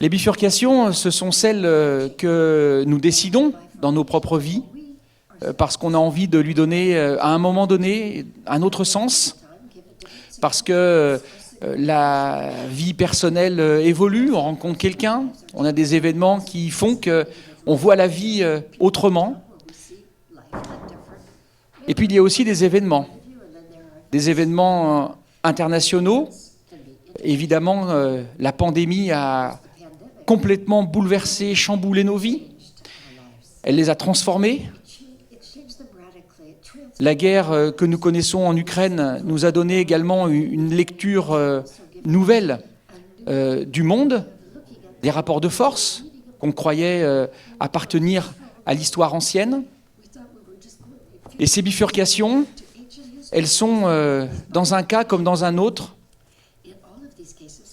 Les bifurcations, ce sont celles que nous décidons dans nos propres vies, parce qu'on a envie de lui donner, à un moment donné, un autre sens, parce que la vie personnelle évolue, on rencontre quelqu'un, on a des événements qui font qu'on voit la vie autrement. Et puis il y a aussi des événements internationaux. Évidemment, la pandémie a complètement bouleversé, chamboulé nos vies. Elle les a transformées. La guerre que nous connaissons en Ukraine nous a donné également une lecture nouvelle du monde, des rapports de force qu'on croyait appartenir à l'histoire ancienne. Et ces bifurcations, elles sont, dans un cas comme dans un autre,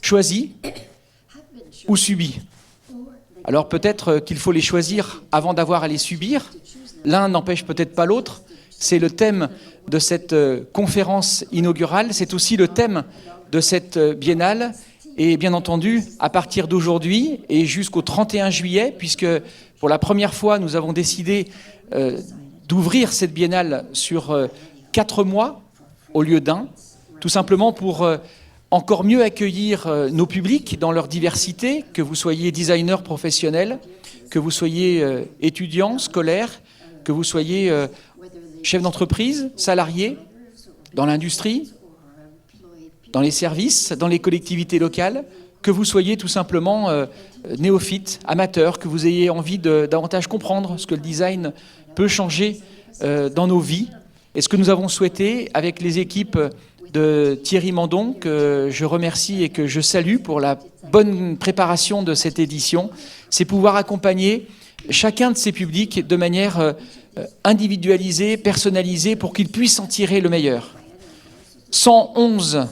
choisies ou subies. Alors peut-être qu'il faut les choisir avant d'avoir à les subir. L'un n'empêche peut-être pas l'autre. C'est le thème de cette conférence inaugurale. C'est aussi le thème de cette biennale. Et bien entendu, à partir d'aujourd'hui et jusqu'au 31 juillet, puisque pour la première fois, nous avons décidé d'ouvrir cette biennale sur 4 mois au lieu d'un, tout simplement pour encore mieux accueillir nos publics dans leur diversité, que vous soyez designer professionnel, que vous soyez étudiant, scolaire, que vous soyez chef d'entreprise, salarié, dans l'industrie, dans les services, dans les collectivités locales, que vous soyez tout simplement néophyte, amateur, que vous ayez envie de davantage comprendre ce que le design peut changer dans nos vies. Et ce que nous avons souhaité avec les équipes de Thierry Mandon, que je remercie et que je salue pour la bonne préparation de cette édition, c'est pouvoir accompagner chacun de ces publics de manière individualisée, personnalisée, pour qu'ils puissent en tirer le meilleur. 111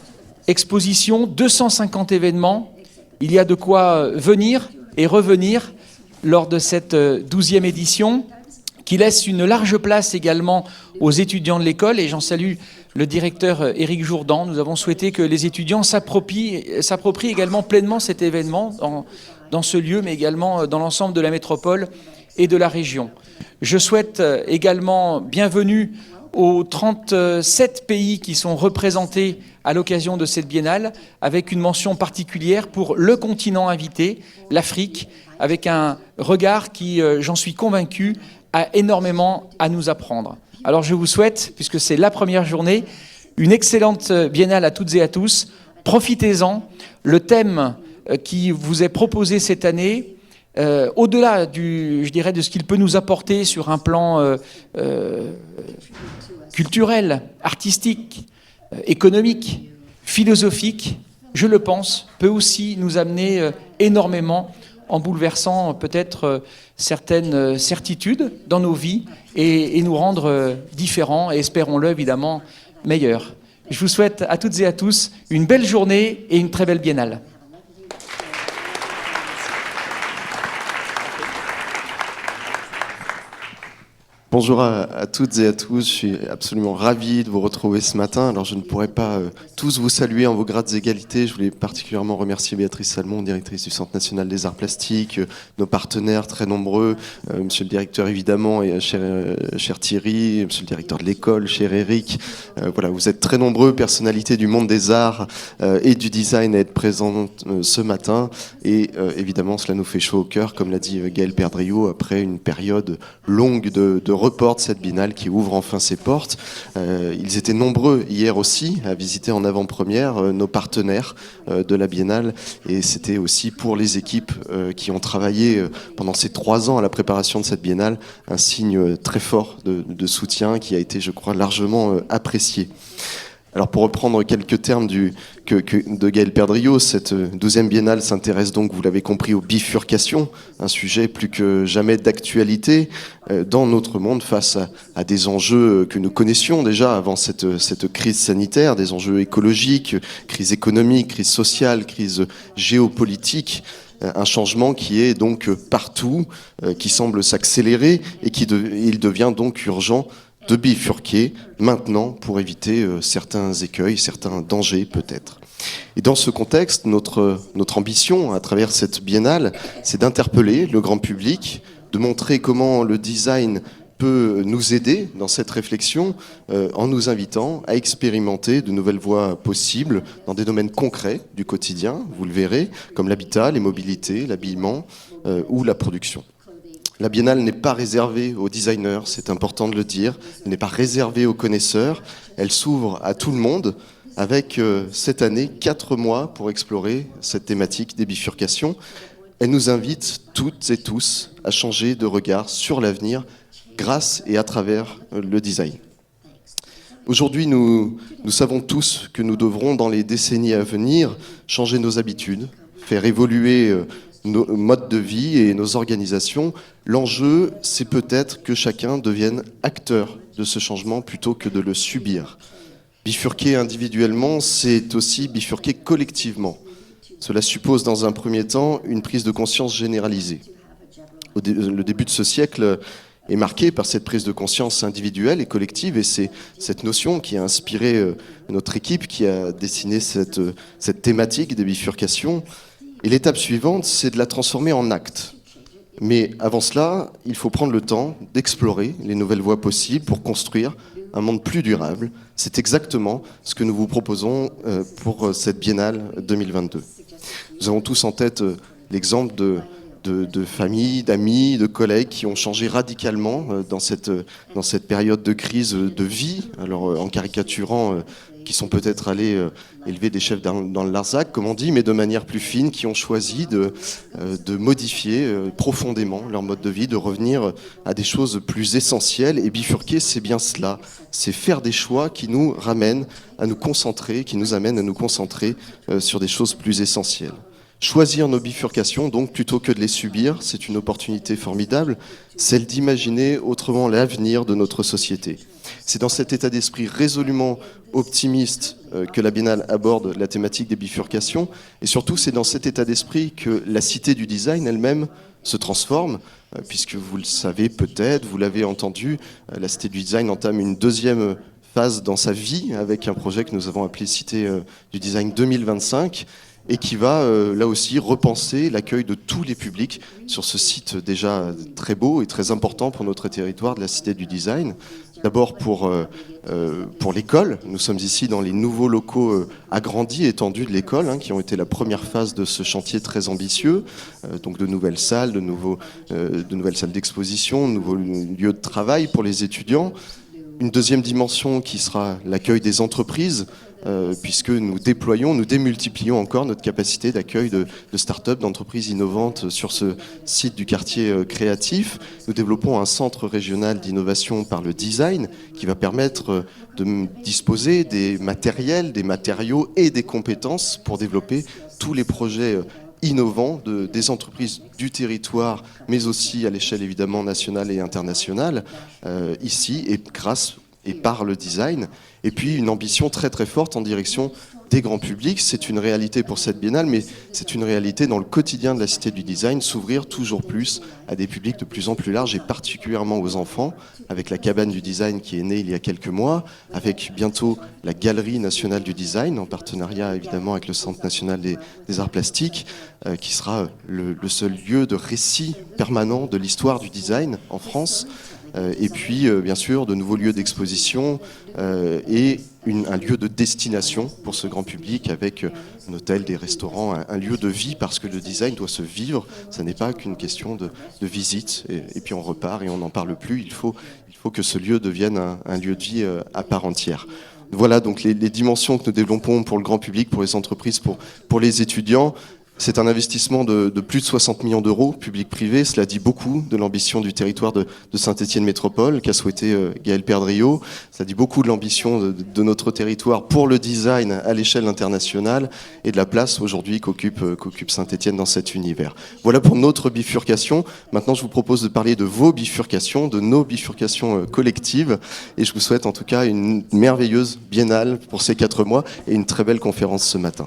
expositions, 250 événements, il y a de quoi venir et revenir lors de cette 12e édition, qui laisse une large place également aux étudiants de l'école, et j'en salue le directeur Éric Jourdan. Nous avons souhaité que les étudiants s'approprient également pleinement cet événement dans ce lieu, mais également dans l'ensemble de la métropole et de la région. Je souhaite également bienvenue aux 37 pays qui sont représentés à l'occasion de cette biennale, avec une mention particulière pour le continent invité, l'Afrique, avec un regard qui, j'en suis convaincu, a énormément à nous apprendre. Alors je vous souhaite, puisque c'est la première journée, une excellente biennale à toutes et à tous. Profitez-en. Le thème qui vous est proposé cette année, au-delà de ce qu'il peut nous apporter sur un plan culturel, artistique, économique, philosophique, je le pense, peut aussi nous amener énormément en bouleversant peut-être certaines certitudes dans nos vies et nous rendre différents et, espérons-le évidemment, meilleurs. Je vous souhaite à toutes et à tous une belle journée et une très belle biennale. Bonjour à toutes et à tous, je suis absolument ravi de vous retrouver ce matin. Alors je ne pourrais pas tous vous saluer en vos grades égalités. Je voulais particulièrement remercier Béatrice Salmon, directrice du Centre national des arts plastiques, nos partenaires très nombreux, monsieur le directeur évidemment, et cher Thierry, monsieur le directeur de l'école, cher Eric. Voilà, vous êtes très nombreux, personnalités du monde des arts et du design, à être présentes ce matin. Et évidemment, cela nous fait chaud au cœur, comme l'a dit Gaël Perdriau, après une période longue de report de cette biennale qui ouvre enfin ses portes. Ils étaient nombreux hier aussi à visiter en avant-première nos partenaires de la biennale, et c'était aussi pour les équipes qui ont travaillé pendant ces 3 ans à la préparation de cette biennale un signe très fort de soutien qui a été, je crois, largement apprécié. Alors pour reprendre quelques termes de Gaël Perdriau, cette 12e biennale s'intéresse donc, vous l'avez compris, aux bifurcations, un sujet plus que jamais d'actualité dans notre monde face à des enjeux que nous connaissions déjà avant cette crise sanitaire, des enjeux écologiques, crise économique, crise sociale, crise géopolitique. Un changement qui est donc partout, qui semble s'accélérer et il devient donc urgent de bifurquer maintenant pour éviter certains écueils, certains dangers peut-être. Et dans ce contexte, notre ambition à travers cette biennale, c'est d'interpeller le grand public, de montrer comment le design peut nous aider dans cette réflexion en nous invitant à expérimenter de nouvelles voies possibles dans des domaines concrets du quotidien, vous le verrez, comme l'habitat, les mobilités, l'habillement ou la production. La biennale n'est pas réservée aux designers, c'est important de le dire, elle n'est pas réservée aux connaisseurs, elle s'ouvre à tout le monde avec cette année 4 mois pour explorer cette thématique des bifurcations. Elle nous invite toutes et tous à changer de regard sur l'avenir grâce et à travers le design. Aujourd'hui, nous savons tous que nous devrons, dans les décennies à venir, changer nos habitudes, faire évoluer nos modes de vie et nos organisations. L'enjeu, c'est peut-être que chacun devienne acteur de ce changement plutôt que de le subir. Bifurquer individuellement, c'est aussi bifurquer collectivement. Cela suppose dans un premier temps une prise de conscience généralisée. Le début de ce siècle est marqué par cette prise de conscience individuelle et collective, et c'est cette notion qui a inspiré notre équipe, qui a dessiné cette thématique des bifurcations. Et l'étape suivante, c'est de la transformer en acte. Mais avant cela, il faut prendre le temps d'explorer les nouvelles voies possibles pour construire un monde plus durable. C'est exactement ce que nous vous proposons pour cette Biennale 2022. Nous avons tous en tête l'exemple de familles, d'amis, de collègues qui ont changé radicalement dans cette période de crise de vie, alors en caricaturant, qui sont peut-être allés élever des chefs dans le Larzac, comme on dit, mais de manière plus fine, qui ont choisi de modifier profondément leur mode de vie, de revenir à des choses plus essentielles. Et bifurquer, c'est bien cela, c'est faire des choix qui nous ramènent à nous concentrer, qui nous amènent à nous concentrer sur des choses plus essentielles. Choisir nos bifurcations, donc, plutôt que de les subir, c'est une opportunité formidable, celle d'imaginer autrement l'avenir de notre société. C'est dans cet état d'esprit résolument optimiste que la Biennale aborde la thématique des bifurcations, et surtout c'est dans cet état d'esprit que la Cité du Design elle-même se transforme, puisque vous le savez peut-être, vous l'avez entendu, la Cité du Design entame une deuxième phase dans sa vie avec un projet que nous avons appelé Cité du Design 2025, et qui va là aussi repenser l'accueil de tous les publics sur ce site déjà très beau et très important pour notre territoire de la Cité du Design. D'abord pour l'école, nous sommes ici dans les nouveaux locaux agrandis, étendus de l'école, qui ont été la première phase de ce chantier très ambitieux, donc de nouvelles salles, de nouvelles salles d'exposition, de nouveaux lieux de travail pour les étudiants. Une deuxième dimension qui sera l'accueil des entreprises, puisque nous démultiplions encore notre capacité d'accueil de start-up, d'entreprises innovantes sur ce site du quartier créatif. Nous développons un centre régional d'innovation par le design qui va permettre de disposer des matériels, des matériaux et des compétences pour développer tous les projets innovants des entreprises du territoire, mais aussi à l'échelle évidemment nationale et internationale, ici, et grâce et par le design. Et puis une ambition très très forte en direction des grands publics. C'est une réalité pour cette biennale, mais c'est une réalité dans le quotidien de la Cité du Design, s'ouvrir toujours plus à des publics de plus en plus larges, et particulièrement aux enfants, avec la cabane du design qui est née il y a quelques mois, avec bientôt la Galerie nationale du design, en partenariat évidemment avec le Centre national des arts plastiques, qui sera le seul lieu de récit permanent de l'histoire du design en France. Et puis, bien sûr, de nouveaux lieux d'exposition et un lieu de destination pour ce grand public avec un hôtel, des restaurants, un lieu de vie, parce que le design doit se vivre. Ça n'est pas qu'une question de visite et puis on repart et on n'en parle plus. Il faut que ce lieu devienne un lieu de vie à part entière. Voilà donc les dimensions que nous développons pour le grand public, pour les entreprises, pour les étudiants. C'est un investissement de plus de 60 millions d'euros, public-privé. Cela dit beaucoup de l'ambition du territoire de Saint-Étienne Métropole, qu'a souhaité Gaël Perdriau. Ça dit beaucoup de l'ambition de notre territoire pour le design à l'échelle internationale et de la place aujourd'hui qu'occupe Saint-Étienne dans cet univers. Voilà pour notre bifurcation. Maintenant, je vous propose de parler de vos bifurcations, de nos bifurcations collectives. Et je vous souhaite en tout cas une merveilleuse biennale pour ces 4 mois et une très belle conférence ce matin.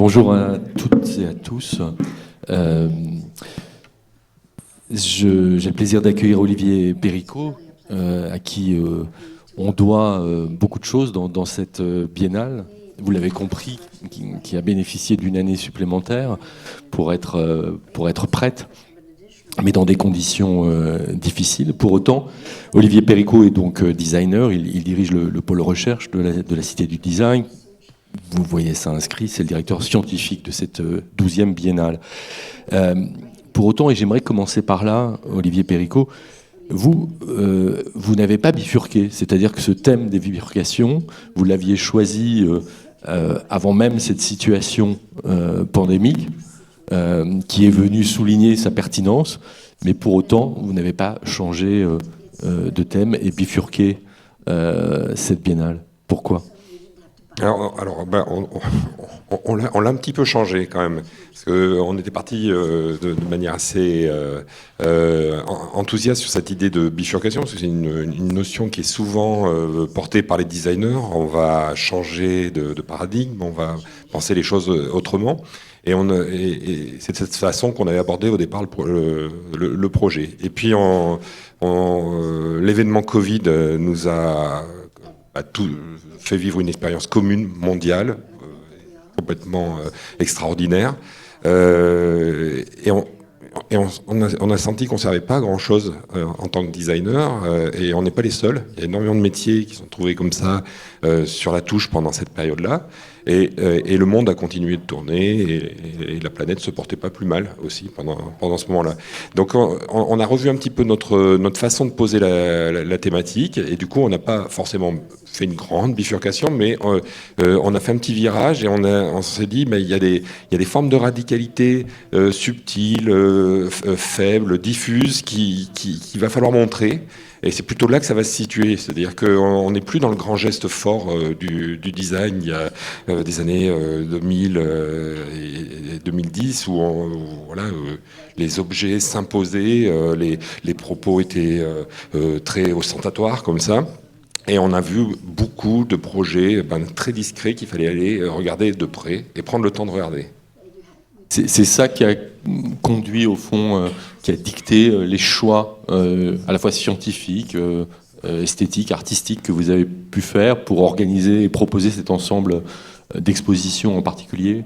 Bonjour à toutes et à tous. J'ai le plaisir d'accueillir Olivier Péricot, à qui on doit beaucoup de choses dans cette biennale. Vous l'avez compris, qui a bénéficié d'une année supplémentaire pour être prête, mais dans des conditions difficiles. Pour autant, Olivier Péricot est donc designer, il dirige le pôle recherche de la Cité du Design. Vous voyez ça inscrit, c'est le directeur scientifique de cette 12e biennale. Pour autant, et j'aimerais commencer par là, Olivier Péricot, vous n'avez pas bifurqué, c'est-à-dire que ce thème des bifurcations, vous l'aviez choisi avant même cette situation pandémique, qui est venue souligner sa pertinence, mais pour autant, vous n'avez pas changé de thème et bifurqué cette biennale. Pourquoi ? Alors on l'a un petit peu changé quand même, parce qu'on était parti de manière assez enthousiaste sur cette idée de bifurcation, parce que c'est une notion qui est souvent portée par les designers. On va changer de paradigme, on va penser les choses autrement. Et c'est de cette façon qu'on avait abordé au départ le projet. Et puis l'événement Covid nous a tout fait vivre une expérience commune, mondiale, complètement extraordinaire. Et on a senti qu'on ne servait pas à grand-chose en tant que designer, et on n'est pas les seuls. Il y a énormément de métiers qui sont trouvés comme ça sur la touche pendant cette période-là. Et le monde a continué de tourner, et la planète se portait pas plus mal aussi pendant ce moment-là. Donc on a revu un petit peu notre façon de poser la thématique, et du coup on n'a pas forcément fait une grande bifurcation, mais on a fait un petit virage, et on s'est dit il y a des formes de radicalité subtiles, faibles, diffuses, qu'il va falloir montrer. Et c'est plutôt là que ça va se situer, c'est-à-dire qu'on n'est plus dans le grand geste fort du design il y a des années 2000 et 2010 où les objets s'imposaient, les propos étaient très ostentatoires comme ça. Et on a vu beaucoup de projets très discrets qu'il fallait aller regarder de près et prendre le temps de regarder. C'est ça qui a conduit, au fond, qui a dicté les choix à la fois scientifiques, esthétiques, artistiques que vous avez pu faire pour organiser et proposer cet ensemble d'expositions en particulier ?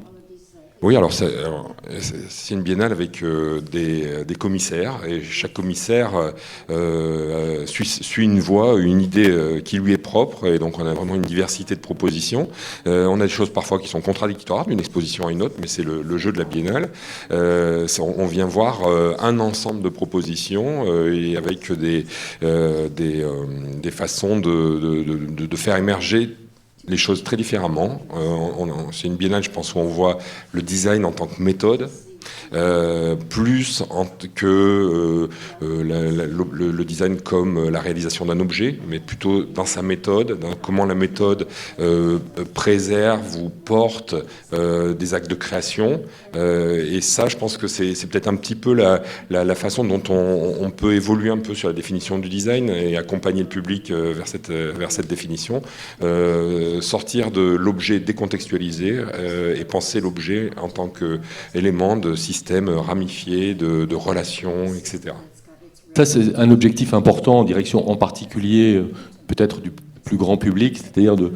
Oui, alors c'est une biennale avec des commissaires, et chaque commissaire suit une voie, une idée qui lui est propre, et donc on a vraiment une diversité de propositions. On a des choses parfois qui sont contradictoires d'une exposition à une autre, mais c'est le jeu de la biennale. On vient voir un ensemble de propositions et avec des façons de faire émerger les choses très différemment. C'est une biennale, je pense, où on voit le design en tant que méthode, plus que le design comme la réalisation d'un objet, mais plutôt dans sa méthode, dans comment la méthode préserve ou porte des actes de création. Et ça, je pense que c'est peut-être un petit peu la façon dont on peut évoluer un peu sur la définition du design et accompagner le public vers cette définition. Sortir de l'objet décontextualisé et penser l'objet en tant qu'élément de système ramifié, de relations, etc. Ça, c'est un objectif important en direction en particulier peut-être du plus grand public, c'est-à-dire de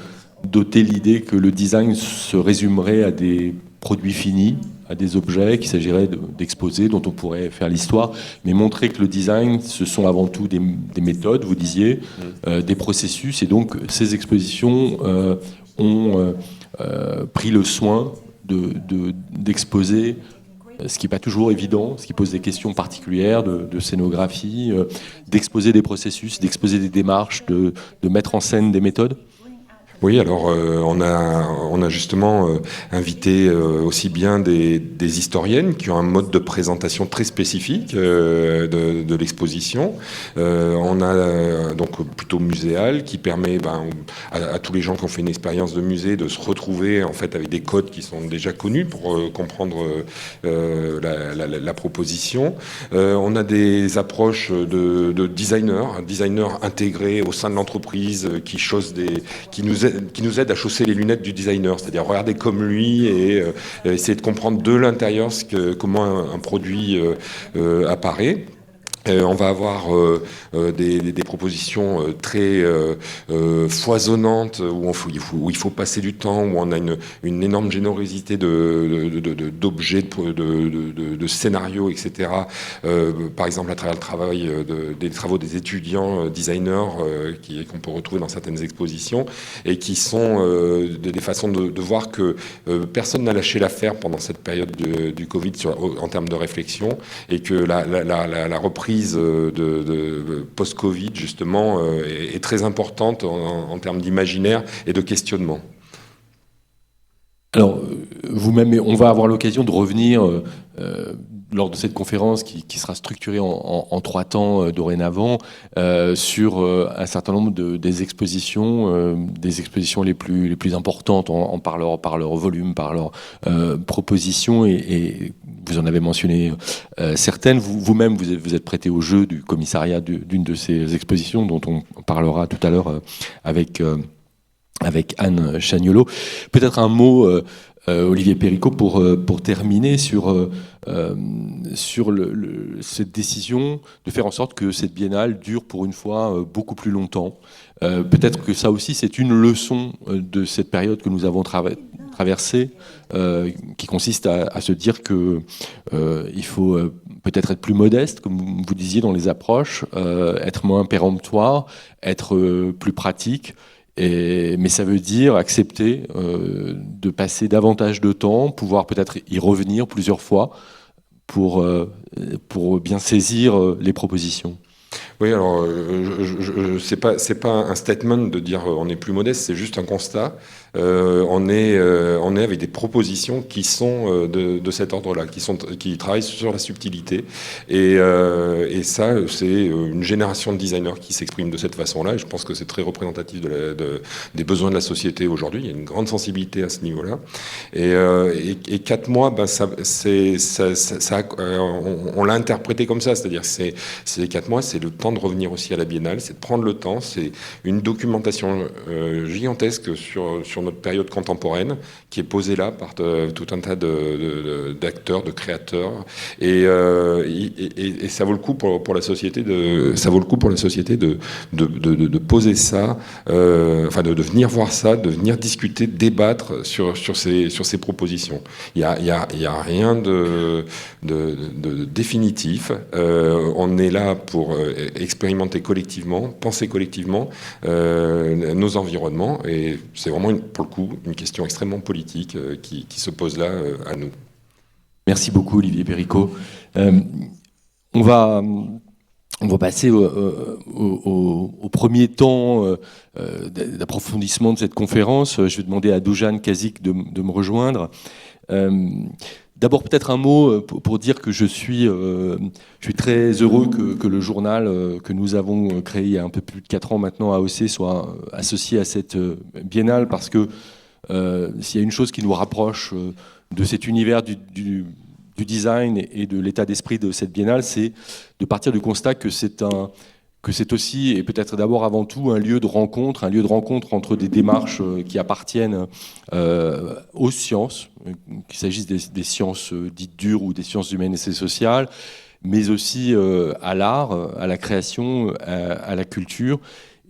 doter l'idée que le design se résumerait à des produits finis, à des objets qu'il s'agirait d'exposer, dont on pourrait faire l'histoire, mais montrer que le design, ce sont avant tout des méthodes, vous disiez, des processus, et donc ces expositions ont pris le soin d'exposer ce qui n'est pas toujours évident, ce qui pose des questions particulières de scénographie, d'exposer des processus, d'exposer des démarches, de mettre en scène des méthodes. Oui, alors on a justement invité aussi bien des historiennes qui ont un mode de présentation très spécifique de l'exposition. On a donc plutôt muséal qui permet à tous les gens qui ont fait une expérience de musée de se retrouver en fait avec des codes qui sont déjà connus pour comprendre la proposition. On a des approches de designers intégrés au sein de l'entreprise qui nous aident nous aide à chausser les lunettes du designer, c'est-à-dire regarder comme lui et essayer de comprendre de l'intérieur comment un produit apparaît. On va avoir des propositions très foisonnantes où il faut passer du temps, où on a une énorme générosité d'objets, de scénarios, etc. Par exemple, à travers le travail des travaux des étudiants designers qu'on peut retrouver dans certaines expositions et qui sont des façons de voir que personne n'a lâché l'affaire pendant cette période du Covid en termes de réflexion, et que la reprise de post-Covid, justement, est très importante en termes d'imaginaire et de questionnement. Alors, vous-même, on va avoir l'occasion de revenir lors de cette conférence qui sera structurée en 3 temps dorénavant sur un certain nombre des expositions les plus importantes par leur volume, par leur propositions, et vous en avez mentionné certaines. Vous-même, vous êtes prêté au jeu du commissariat d'une de ces expositions dont on parlera tout à l'heure avec Anne Chagnolo. Peut-être un mot, Olivier Péricot, pour terminer sur cette décision de faire en sorte que cette biennale dure pour une fois beaucoup plus longtemps. Peut-être que ça aussi, c'est une leçon de cette période que nous avons traversée, qui consiste à se dire que il faut peut-être être plus modeste, comme vous disiez, dans les approches, être moins péremptoire, être plus pratique. Mais ça veut dire accepter de passer davantage de temps, pouvoir peut-être y revenir plusieurs fois pour bien saisir les propositions. Oui, alors c'est pas un statement de dire on est plus modeste, c'est juste un constat. On est avec des propositions qui sont de cet ordre-là, qui travaillent sur la subtilité, et ça, c'est une génération de designers qui s'exprime de cette façon-là, et je pense que c'est très représentatif des besoins de la société aujourd'hui. Il y a une grande sensibilité à ce niveau-là, et 4 mois, on l'a interprété comme ça, c'est-à-dire c'est 4 mois, c'est le temps de revenir aussi à la Biennale, c'est de prendre le temps, c'est une documentation gigantesque sur notre période contemporaine qui est posée là par tout un tas d'acteurs, de créateurs, et ça vaut le coup pour la société de poser ça, de venir voir ça, de venir discuter, débattre sur ces propositions. Il y a rien de définitif. On est là pour expérimenter collectivement, penser collectivement nos environnements, et c'est vraiment pour le coup une question extrêmement politique qui se pose là à nous. Merci beaucoup Olivier Péricot. On va passer au premier temps d'approfondissement de cette conférence. Je vais demander à Dušan Kazik de me rejoindre. D'abord, peut-être un mot pour dire que je suis très heureux que le journal que nous avons créé il y a un peu plus de 4 ans maintenant, AOC, soit associé à cette biennale, parce que s'il y a une chose qui nous rapproche de cet univers du design et de l'état d'esprit de cette biennale, c'est de partir du constat que c'est aussi, et peut-être d'abord avant tout, un lieu de rencontre entre des démarches qui appartiennent aux sciences, qu'il s'agisse des sciences dites dures ou des sciences humaines et sociales, mais aussi à l'art, à la création, à la culture.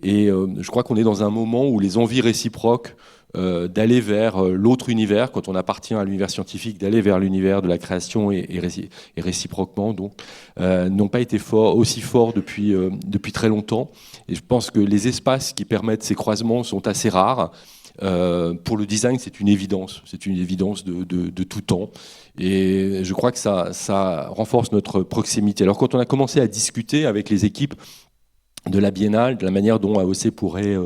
Et je crois qu'on est dans un moment où les envies réciproques d'aller vers l'autre univers, quand on appartient à l'univers scientifique, d'aller vers l'univers de la création et réciproquement, donc, n'ont pas été aussi forts depuis très longtemps. Et je pense que les espaces qui permettent ces croisements sont assez rares. Pour le design, c'est une évidence de tout temps. Et je crois que ça renforce notre proximité. Alors quand on a commencé à discuter avec les équipes de la Biennale, de la manière dont AOC pourrait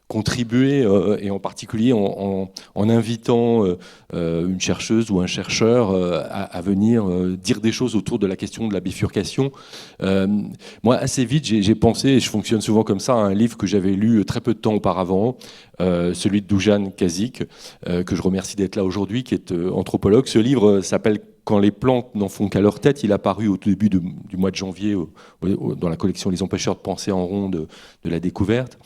contribuer, et en particulier en invitant une chercheuse ou un chercheur à venir dire des choses autour de la question de la bifurcation. Moi, assez vite, j'ai pensé, et je fonctionne souvent comme ça, à un livre que j'avais lu très peu de temps auparavant, celui de Dušan Kazik, que je remercie d'être là aujourd'hui, qui est anthropologue. Ce livre s'appelle quand les plantes n'en font qu'à leur tête. Il a paru au tout début du mois de janvier dans la collection Les Empêcheurs de penser en rond de la découverte.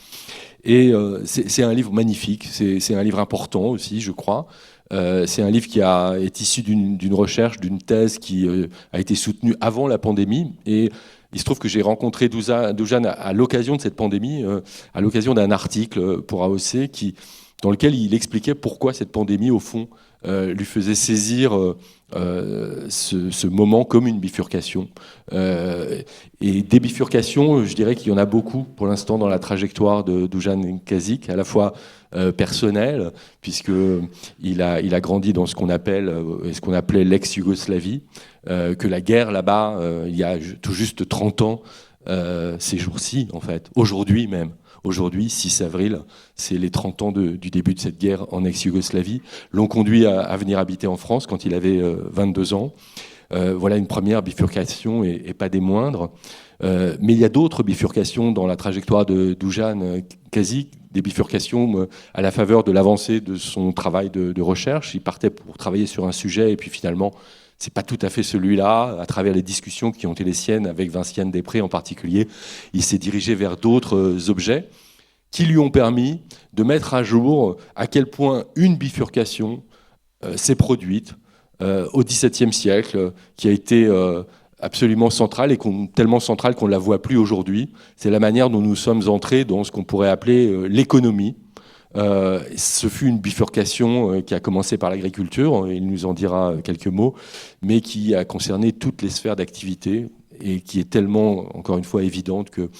Et c'est un livre magnifique, c'est un livre important aussi, je crois. C'est un livre qui est issu d'une recherche, d'une thèse qui a été soutenue avant la pandémie. Et il se trouve que j'ai rencontré Dusan à l'occasion de cette pandémie, à l'occasion d'un article pour AOC dans lequel il expliquait pourquoi cette pandémie, au fond, lui faisait saisir ce moment comme une bifurcation. Et des bifurcations, je dirais qu'il y en a beaucoup pour l'instant dans la trajectoire de Dusan Kazik, à la fois personnelle, puisqu'il a grandi dans ce qu'on appelait l'ex-Yougoslavie, que la guerre là-bas, il y a tout juste 30 ans, ces jours-ci, en fait, aujourd'hui même. Aujourd'hui, 6 avril, c'est les 30 ans du début de cette guerre en ex-Yougoslavie, l'ont conduit à venir habiter en France quand il avait 22 ans. Voilà une première bifurcation et pas des moindres. Mais il y a d'autres bifurcations dans la trajectoire de Dusan Kazik, des bifurcations à la faveur de l'avancée de son travail de recherche. Il partait pour travailler sur un sujet et puis finalement, c'est pas tout à fait celui-là. À travers les discussions qui ont été les siennes avec Vinciane Després en particulier, il s'est dirigé vers d'autres objets qui lui ont permis de mettre à jour à quel point une bifurcation s'est produite au XVIIe siècle, qui a été absolument centrale et tellement centrale qu'on ne la voit plus aujourd'hui. C'est la manière dont nous sommes entrés dans ce qu'on pourrait appeler l'économie. Ce fut une bifurcation qui a commencé par l'agriculture, il nous en dira quelques mots, mais qui a concerné toutes les sphères d'activité et qui est tellement, encore une fois, évidente que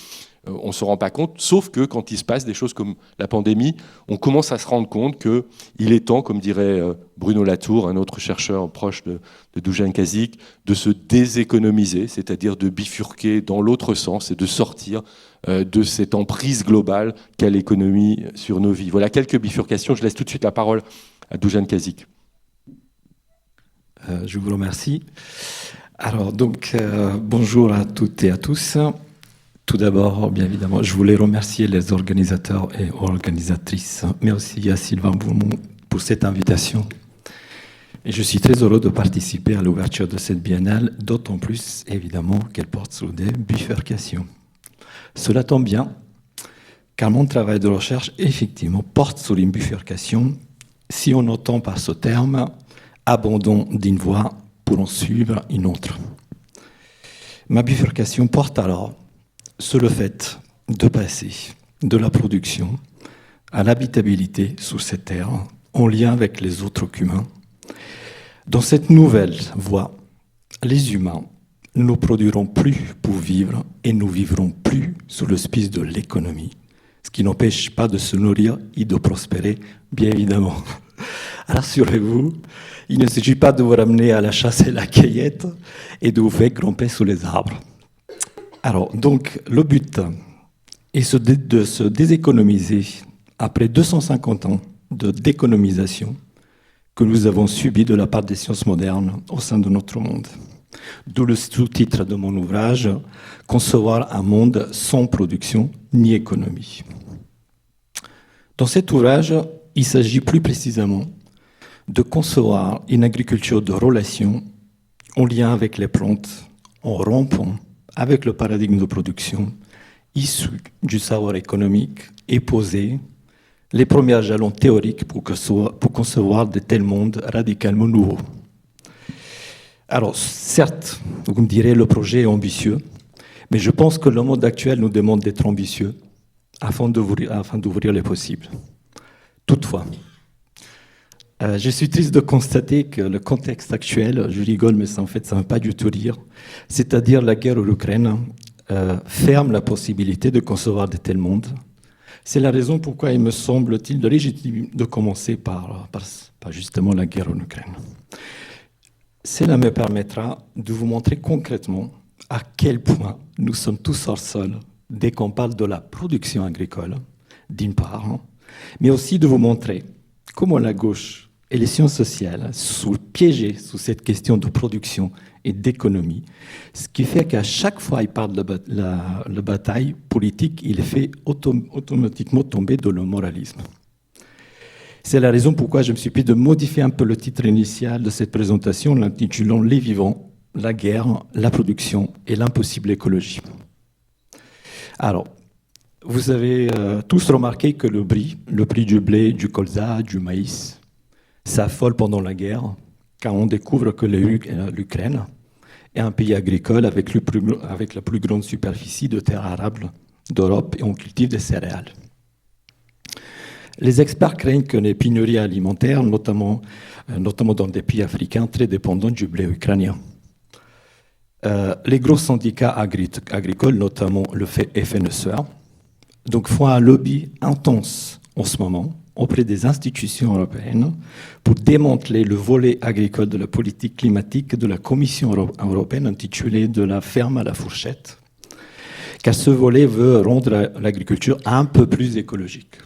on ne se rend pas compte, sauf que quand il se passe des choses comme la pandémie, on commence à se rendre compte qu'il est temps, comme dirait Bruno Latour, un autre chercheur proche de Dusan Kazik, de se déséconomiser, c'est-à-dire de bifurquer dans l'autre sens et de sortir de cette emprise globale qu'a l'économie sur nos vies. Voilà quelques bifurcations. Je laisse tout de suite la parole à Dusan Kazik. Je vous remercie. Alors, donc, bonjour à toutes et à tous. Tout d'abord, bien évidemment, je voulais remercier les organisateurs et organisatrices, mais aussi à Sylvain Bourmont pour cette invitation. Et je suis très heureux de participer à l'ouverture de cette biennale, d'autant plus, évidemment, qu'elle porte sur des bifurcations. Cela tombe bien, car mon travail de recherche, effectivement, porte sur une bifurcation, si on entend par ce terme abandon d'une voie pour en suivre une autre. Ma bifurcation porte alors sur le fait de passer de la production à l'habitabilité sur cette terre, en lien avec les autres humains. Dans cette nouvelle voie, les humains ne produiront plus pour vivre et nous vivrons plus sous l'auspice de l'économie, ce qui n'empêche pas de se nourrir et de prospérer, bien évidemment. Rassurez-vous, il ne s'agit pas de vous ramener à la chasse et la cueillette et de vous faire grimper sous les arbres. Alors, donc, le but est de se déséconomiser après 250 ans de déconomisation que nous avons subi de la part des sciences modernes au sein de notre monde. D'où le sous-titre de mon ouvrage, « Concevoir un monde sans production ni économie ». Dans cet ouvrage, il s'agit plus précisément de concevoir une agriculture de relations en lien avec les plantes, en rompant avec le paradigme de production issu du savoir économique et poser les premiers jalons théoriques pour concevoir de tels mondes radicalement nouveaux. Alors, certes, vous me direz, le projet est ambitieux, mais je pense que le monde actuel nous demande d'être ambitieux afin d'ouvrir les possibles. Toutefois, je suis triste de constater que le contexte actuel, je rigole, mais en fait, ça ne veut pas du tout dire, c'est-à-dire la guerre en Ukraine, ferme la possibilité de concevoir de tels mondes. C'est la raison pourquoi il me semble-t-il légitime de commencer par justement la guerre en Ukraine. Cela me permettra de vous montrer concrètement à quel point nous sommes tous hors sol dès qu'on parle de la production agricole, d'une part, mais aussi de vous montrer comment la gauche et les sciences sociales sont piégées sous cette question de production et d'économie, ce qui fait qu'à chaque fois il parle de la bataille politique, il fait automatiquement tomber dans le moralisme. C'est la raison pourquoi je me suis pris de modifier un peu le titre initial de cette présentation, l'intitulant Les vivants, la guerre, la production et l'impossible écologie. Alors, vous avez tous remarqué que le prix du blé, du colza, du maïs, s'affole pendant la guerre, quand on découvre que l'Ukraine est un pays agricole avec la plus grande superficie de terres arables d'Europe et on cultive des céréales. Les experts craignent que les pénuries alimentaires, notamment dans des pays africains très dépendants du blé ukrainien. Les gros syndicats agricoles, notamment le FNSEA, donc font un lobby intense en ce moment auprès des institutions européennes pour démanteler le volet agricole de la politique climatique de la Commission européenne intitulé « De la ferme à la fourchette », car ce volet veut rendre l'agriculture un peu plus écologique.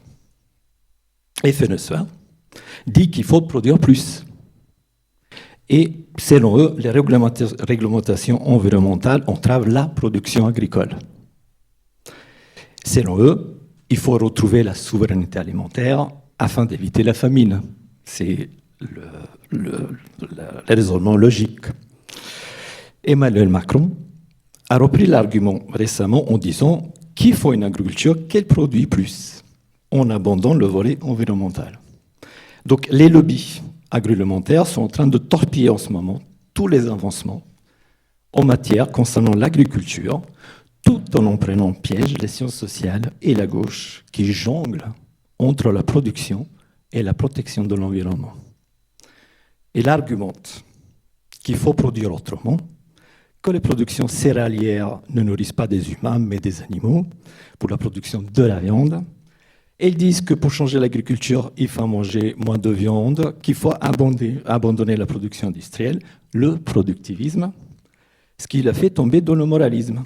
FNSEA dit qu'il faut produire plus. Et selon eux, les réglementations environnementales entravent la production agricole. Selon eux, il faut retrouver la souveraineté alimentaire afin d'éviter la famine. C'est le raisonnement logique. Emmanuel Macron a repris l'argument récemment en disant qu'il faut une agriculture qu'elle produit plus, en abandonnant le volet environnemental. Donc les lobbies agroalimentaires sont en train de torpiller en ce moment tous les avancements en matière concernant l'agriculture, tout en prenant en piège les sciences sociales et la gauche qui jonglent entre la production et la protection de l'environnement. Il argumente qu'il faut produire autrement, que les productions céréalières ne nourrissent pas des humains mais des animaux pour la production de la viande. Et ils disent que pour changer l'agriculture, il faut manger moins de viande, qu'il faut abandonner la production industrielle, le productivisme, ce qui l'a fait tomber dans le moralisme,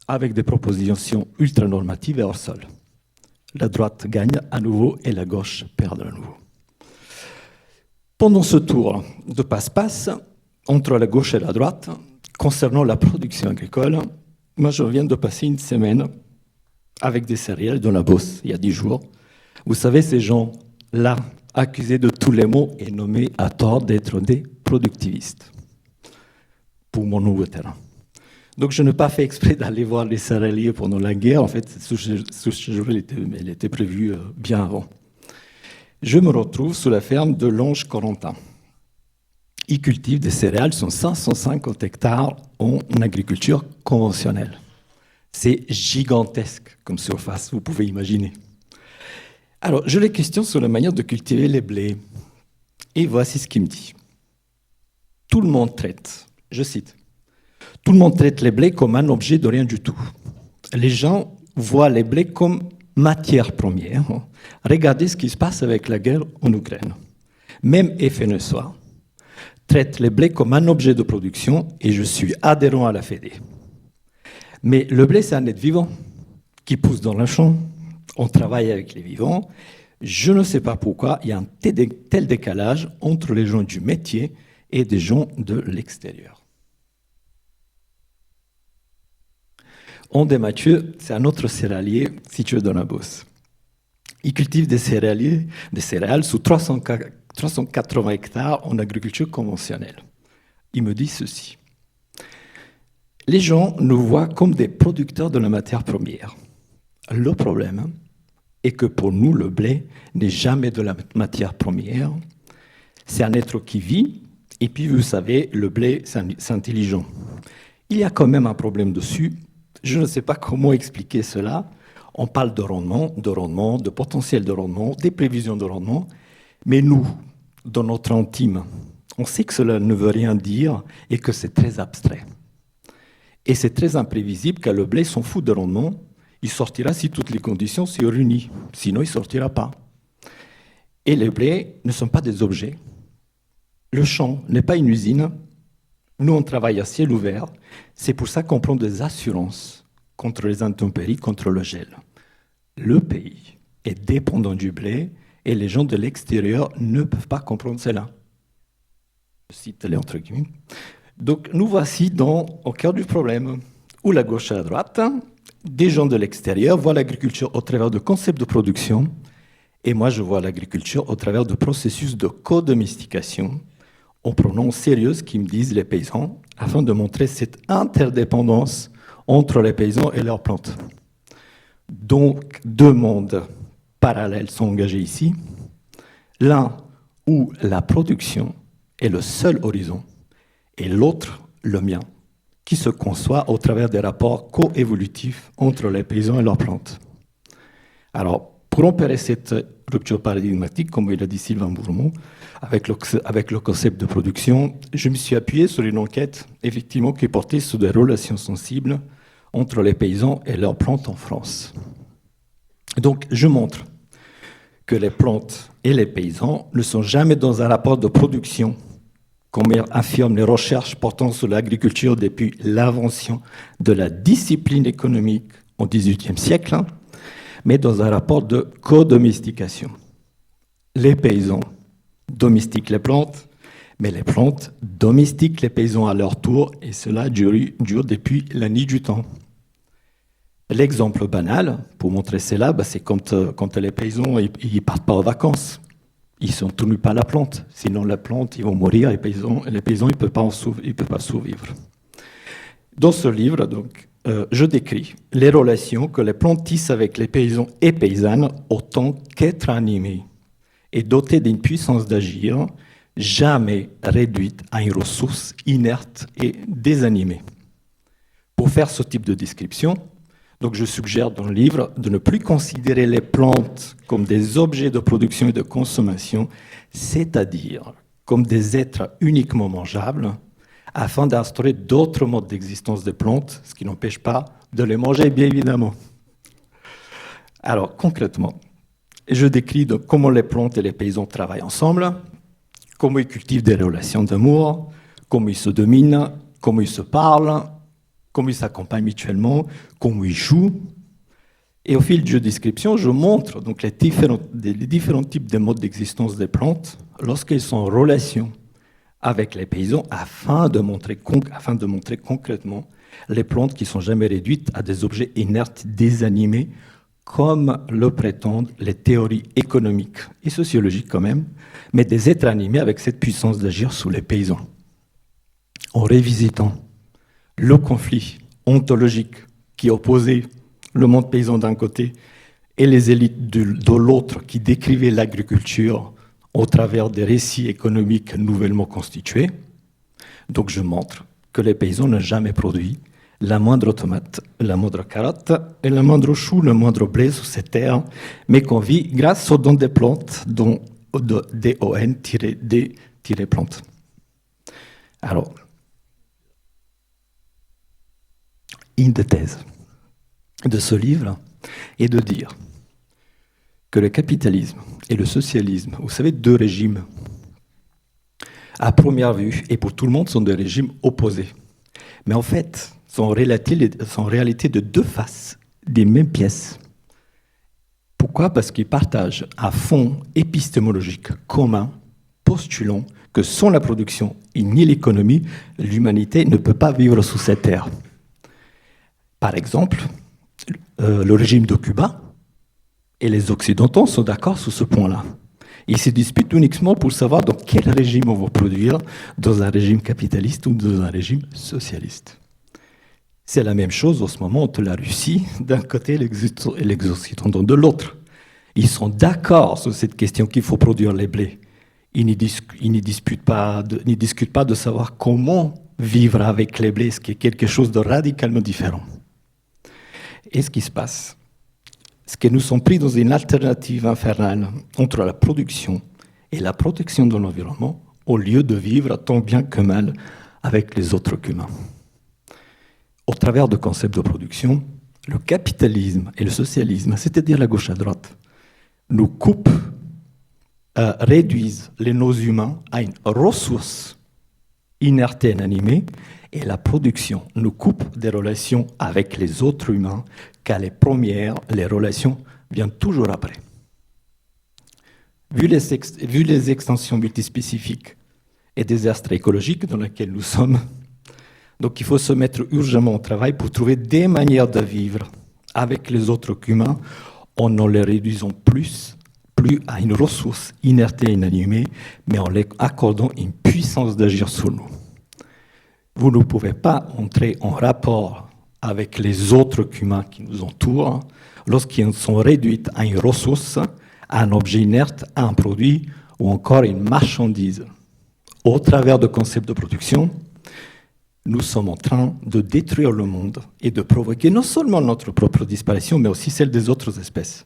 avec des propositions ultra-normatives et hors sol. La droite gagne à nouveau et la gauche perd à nouveau. Pendant ce tour de passe-passe entre la gauche et la droite, concernant la production agricole, moi je viens de passer une semaine avec des céréales dans la Beauce, il y a 10 jours. Vous savez, ces gens-là, accusés de tous les maux et nommés à tort d'être des productivistes, pour mon nouveau terrain. Donc je n'ai pas fait exprès d'aller voir les céréaliers pendant la guerre. En fait, ce jour, elle était prévue bien avant. Je me retrouve sous la ferme de Lange Corentin. Ils cultivent des céréales sur 550 hectares en agriculture conventionnelle. C'est gigantesque comme surface, vous pouvez imaginer. Alors, je les questionne sur la manière de cultiver les blés. Et voici ce qu'il me dit. Tout le monde traite, je cite, tout le monde traite les blés comme un objet de rien du tout. Les gens voient les blés comme matière première. Regardez ce qui se passe avec la guerre en Ukraine. Même FNSEA traite les blés comme un objet de production et je suis adhérent à la Fédé. Mais le blé, c'est un être vivant qui pousse dans le champ. On travaille avec les vivants. Je ne sais pas pourquoi il y a un tel décalage entre les gens du métier et des gens de l'extérieur. André Mathieu, c'est un autre céréalier situé dans la Beauce. Il cultive des céréales sous 380 hectares en agriculture conventionnelle. Il me dit ceci. Les gens nous voient comme des producteurs de la matière première. Le problème est que pour nous, le blé n'est jamais de la matière première. C'est un être qui vit, et puis vous savez, le blé, c'est intelligent. Il y a quand même un problème dessus. Je ne sais pas comment expliquer cela. On parle de rendement, de potentiel de rendement, des prévisions de rendement, mais nous, dans notre intime, on sait que cela ne veut rien dire et que c'est très abstrait. Et c'est très imprévisible car le blé s'en fout de rendement. Il sortira si toutes les conditions sont réunies. Sinon, il ne sortira pas. Et les blés ne sont pas des objets. Le champ n'est pas une usine. Nous, on travaille à ciel ouvert. C'est pour ça qu'on prend des assurances contre les intempéries, contre le gel. Le pays est dépendant du blé et les gens de l'extérieur ne peuvent pas comprendre cela. Je cite les entre guillemets. Donc nous voici au cœur du problème, où la gauche et la droite, des gens de l'extérieur voient l'agriculture au travers de concepts de production Et moi, je vois l'agriculture au travers de processus de co-domestication, en prenant au sérieux ce qu'ils me disent les paysans, afin de montrer cette interdépendance entre les paysans et leurs plantes. Donc, deux mondes parallèles sont engagés ici. L'un où la production est le seul horizon, et l'autre, le mien, qui se conçoit au travers des rapports coévolutifs entre les paysans et leurs plantes. Alors, pour opérer cette rupture paradigmatique, comme il a dit Sylvain Bourmont, avec le concept de production, je me suis appuyé sur une enquête, effectivement, qui portait sur des relations sensibles entre les paysans et leurs plantes en France. Donc, je montre que les plantes et les paysans ne sont jamais dans un rapport de production, comme affirment les recherches portant sur l'agriculture depuis l'invention de la discipline économique au XVIIIe siècle, mais dans un rapport de co-domestication. Les paysans domestiquent les plantes, mais les plantes domestiquent les paysans à leur tour, et cela dure depuis la nuit du temps. L'exemple banal, pour montrer cela, c'est quand les paysans ils partent pas en vacances. Ils ne sont tenus par la plante. Sinon, la plante, ils vont mourir, les paysans ils ne peuvent pas survivre. Dans ce livre, donc, je décris les relations que les plantes tissent avec les paysans et paysannes autant qu'êtres animés et dotés d'une puissance d'agir jamais réduite à une ressource inerte et désanimée. Pour faire ce type de description, donc je suggère dans le livre de ne plus considérer les plantes comme des objets de production et de consommation, c'est-à-dire comme des êtres uniquement mangeables, afin d'instaurer d'autres modes d'existence des plantes, ce qui n'empêche pas de les manger, bien évidemment. Alors, concrètement, je décris donc comment les plantes et les paysans travaillent ensemble, comment ils cultivent des relations d'amour, comment ils se dominent, comment ils se parlent, comment ils s'accompagnent mutuellement, comment ils jouent. Et au fil de description, je montre donc les différents types de modes d'existence des plantes lorsqu'elles sont en relation avec les paysans afin de montrer concrètement les plantes qui ne sont jamais réduites à des objets inertes, désanimés, comme le prétendent les théories économiques et sociologiques quand même, mais des êtres animés avec cette puissance d'agir sous les paysans. En révisitant le conflit ontologique qui opposait le monde paysan d'un côté et les élites de l'autre qui décrivaient l'agriculture au travers des récits économiques nouvellement constitués. Donc je montre que les paysans n'ont jamais produit la moindre tomate, la moindre carotte, et le moindre chou, le moindre blé sur cette terre, mais qu'on vit grâce aux dons des plantes, dont DON-D-plantes. Alors, une des thèses de ce livre est de dire que le capitalisme et le socialisme, vous savez, deux régimes, à première vue, et pour tout le monde, sont des régimes opposés. Mais en fait, sont en réalité de deux faces des mêmes pièces. Pourquoi ? Parce qu'ils partagent un fond épistémologique commun, postulant que sans la production et ni l'économie, l'humanité ne peut pas vivre sous cette terre. Par exemple, le régime de Cuba et les Occidentaux sont d'accord sur ce point-là. Ils se disputent uniquement pour savoir dans quel régime on va produire, dans un régime capitaliste ou dans un régime socialiste. C'est la même chose en ce moment entre la Russie d'un côté et les Occidentaux de l'autre. Ils sont d'accord sur cette question qu'il faut produire les blés. Ils ne discutent pas de savoir comment vivre avec les blés, ce qui est quelque chose de radicalement différent. Et ce qui se passe, c'est que nous sommes pris dans une alternative infernale entre la production et la protection de l'environnement, au lieu de vivre tant bien que mal avec les autres qu'humains. Au travers de concepts de production, le capitalisme et le socialisme, c'est-à-dire la gauche à droite, nous coupent, réduisent les nos humains à une ressource inerte et inanimée, et la production nous coupe des relations avec les autres humains, car les relations viennent toujours après. Vu les extensions multispécifiques et désastres écologiques dans lesquels nous sommes, donc il faut se mettre urgemment au travail pour trouver des manières de vivre avec les autres humains en ne les réduisant plus plus à une ressource inerte et inanimée, mais en lui accordant une puissance d'agir sur nous. Vous ne pouvez pas entrer en rapport avec les autres humains qui nous entourent lorsqu'ils sont réduits à une ressource, à un objet inerte, à un produit ou encore une marchandise. Au travers de concepts de production, nous sommes en train de détruire le monde et de provoquer non seulement notre propre disparition, mais aussi celle des autres espèces.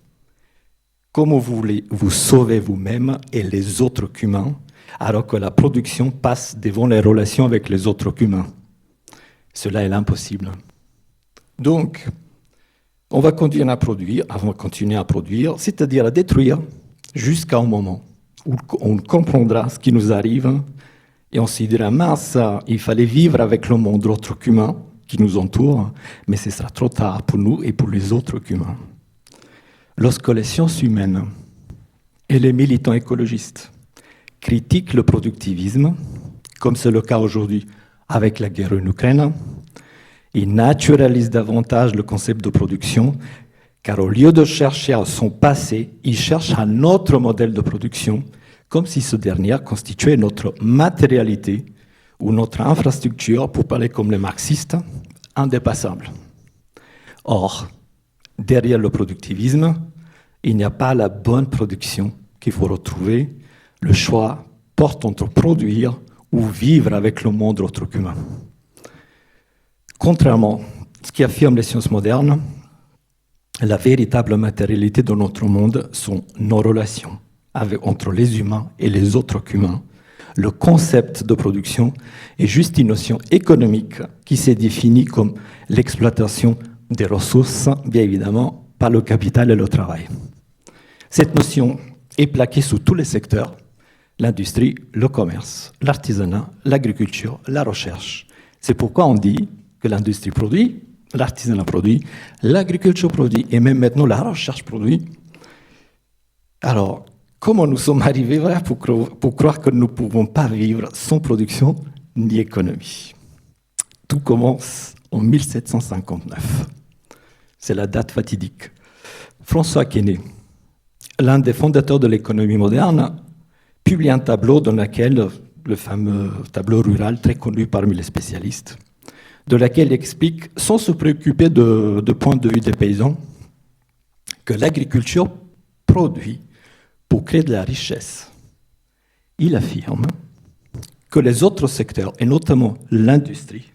Comment vous voulez vous sauver vous-même et les autres humains alors que la production passe devant les relations avec les autres humains? Cela est impossible. Donc, on va continuer à produire, c'est-à-dire à détruire, jusqu'à un moment où on comprendra ce qui nous arrive et on se dira, mince, il fallait vivre avec le monde autre qu'humain qui nous entoure, mais ce sera trop tard pour nous et pour les autres humains. Lorsque les sciences humaines et les militants écologistes critiquent le productivisme, comme c'est le cas aujourd'hui avec la guerre en Ukraine, ils naturalisent davantage le concept de production, car au lieu de chercher à son passé, ils cherchent un autre modèle de production, comme si ce dernier constituait notre matérialité ou notre infrastructure, pour parler comme les marxistes, indépassable. Or, derrière le productivisme, il n'y a pas la bonne production qu'il faut retrouver. Le choix porte entre produire ou vivre avec le monde autre qu'humain. Contrairement à ce qu'affirment les sciences modernes, la véritable matérialité de notre monde sont nos relations entre les humains et les autres humains. Le concept de production est juste une notion économique qui s'est définie comme l'exploitation des ressources, bien évidemment, par le capital et le travail. Cette notion est plaquée sous tous les secteurs: l'industrie, le commerce, l'artisanat, l'agriculture, la recherche. C'est pourquoi on dit que l'industrie produit, l'artisanat produit, l'agriculture produit et même maintenant la recherche produit. Alors, comment nous sommes arrivés pour croire que nous ne pouvons pas vivre sans production ni économie? Tout commence en 1759. C'est la date fatidique. François Quesnay, l'un des fondateurs de l'économie moderne, publie un tableau dans lequel, le fameux tableau rural très connu parmi les spécialistes, de laquelle il explique, sans se préoccuper de point de vue des paysans, que l'agriculture produit pour créer de la richesse. Il affirme que les autres secteurs, et notamment l'industrie,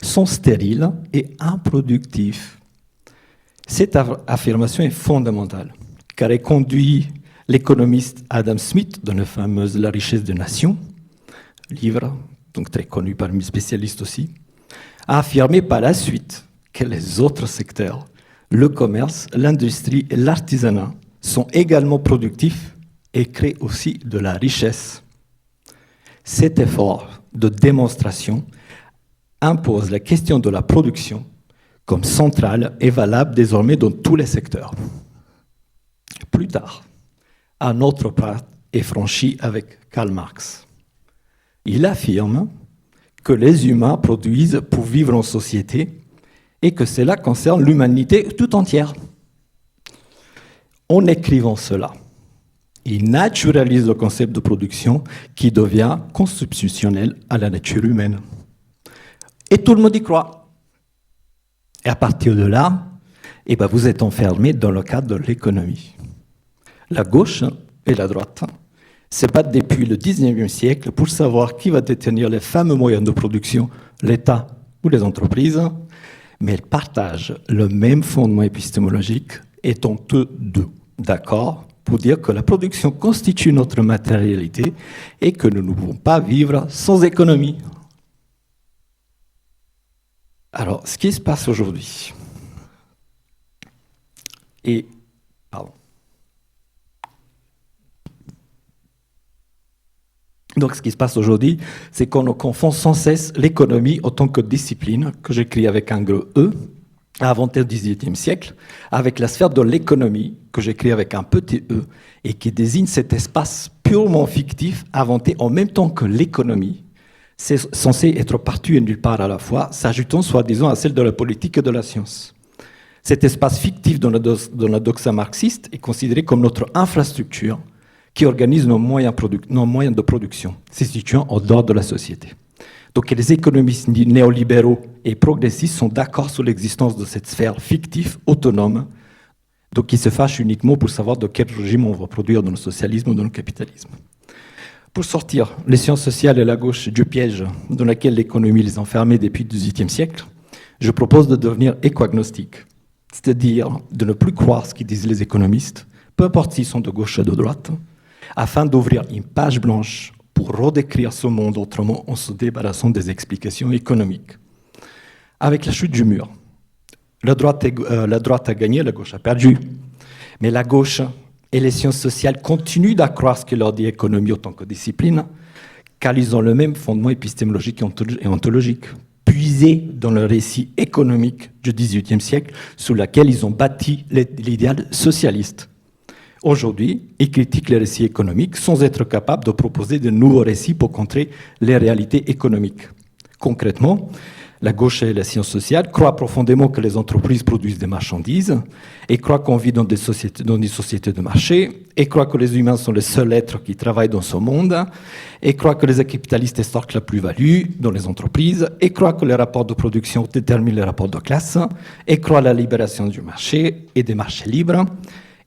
sont stériles et improductifs. Cette affirmation est fondamentale, car elle conduit l'économiste Adam Smith dans la fameuse La richesse des nations, livre donc très connu parmi les spécialistes aussi, a affirmé par la suite que les autres secteurs, le commerce, l'industrie et l'artisanat, sont également productifs et créent aussi de la richesse. Cet effort de démonstration impose la question de la production comme centrale et valable désormais dans tous les secteurs. Plus tard, un autre pas est franchi avec Karl Marx. Il affirme que les humains produisent pour vivre en société et que cela concerne l'humanité tout entière. En écrivant cela, il naturalise le concept de production qui devient constitutionnel à la nature humaine. Et tout le monde y croit. Et à partir de là, vous êtes enfermé dans le cadre de l'économie. La gauche et la droite se battent depuis le 19e siècle pour savoir qui va détenir les fameux moyens de production, l'État ou les entreprises, mais elles partagent le même fondement épistémologique, étant eux deux d'accord pour dire que la production constitue notre matérialité et que nous ne pouvons pas vivre sans économie. Alors, ce qui se passe aujourd'hui, Donc, ce qui se passe aujourd'hui, c'est qu'on confond sans cesse l'économie en tant que discipline, que j'écris avec un gros E, inventée au XVIIIe siècle, avec la sphère de l'économie, que j'écris avec un petit e, et qui désigne cet espace purement fictif, inventé en même temps que l'économie. C'est censé être partout et nulle part à la fois, s'ajoutant soi-disant à celle de la politique et de la science. Cet espace fictif dans la doxa marxiste est considéré comme notre infrastructure qui organise nos moyens de production, se situant en dehors de la société. Donc les économistes néolibéraux et progressistes sont d'accord sur l'existence de cette sphère fictive, autonome, donc qui se fâche uniquement pour savoir de quel régime on va produire dans le socialisme ou dans le capitalisme. Pour sortir les sciences sociales et la gauche du piège dans lequel l'économie les enfermait depuis le XVIIIe siècle, je propose de devenir éco-agnostique, c'est-à-dire de ne plus croire ce qu'ils disent les économistes, peu importe s'ils sont de gauche ou de droite, afin d'ouvrir une page blanche pour redécrire ce monde autrement en se débarrassant des explications économiques. Avec la chute du mur, la droite a gagné, la gauche a perdu. Mais la gauche et les sciences sociales continuent d'accroire ce que leur dit économie autant que discipline, car ils ont le même fondement épistémologique et ontologique, puisé dans le récit économique du XVIIIe siècle, sur lequel ils ont bâti l'idéal socialiste. Aujourd'hui, ils critiquent les récits économiques sans être capables de proposer de nouveaux récits pour contrer les réalités économiques. Concrètement, la gauche et les sciences sociales croient profondément que les entreprises produisent des marchandises et croient qu'on vit dans des sociétés de marché et croient que les humains sont les seuls êtres qui travaillent dans ce monde et croient que les capitalistes extorquent la plus-value dans les entreprises et croient que les rapports de production déterminent les rapports de classe et croient à la libération du marché et des marchés libres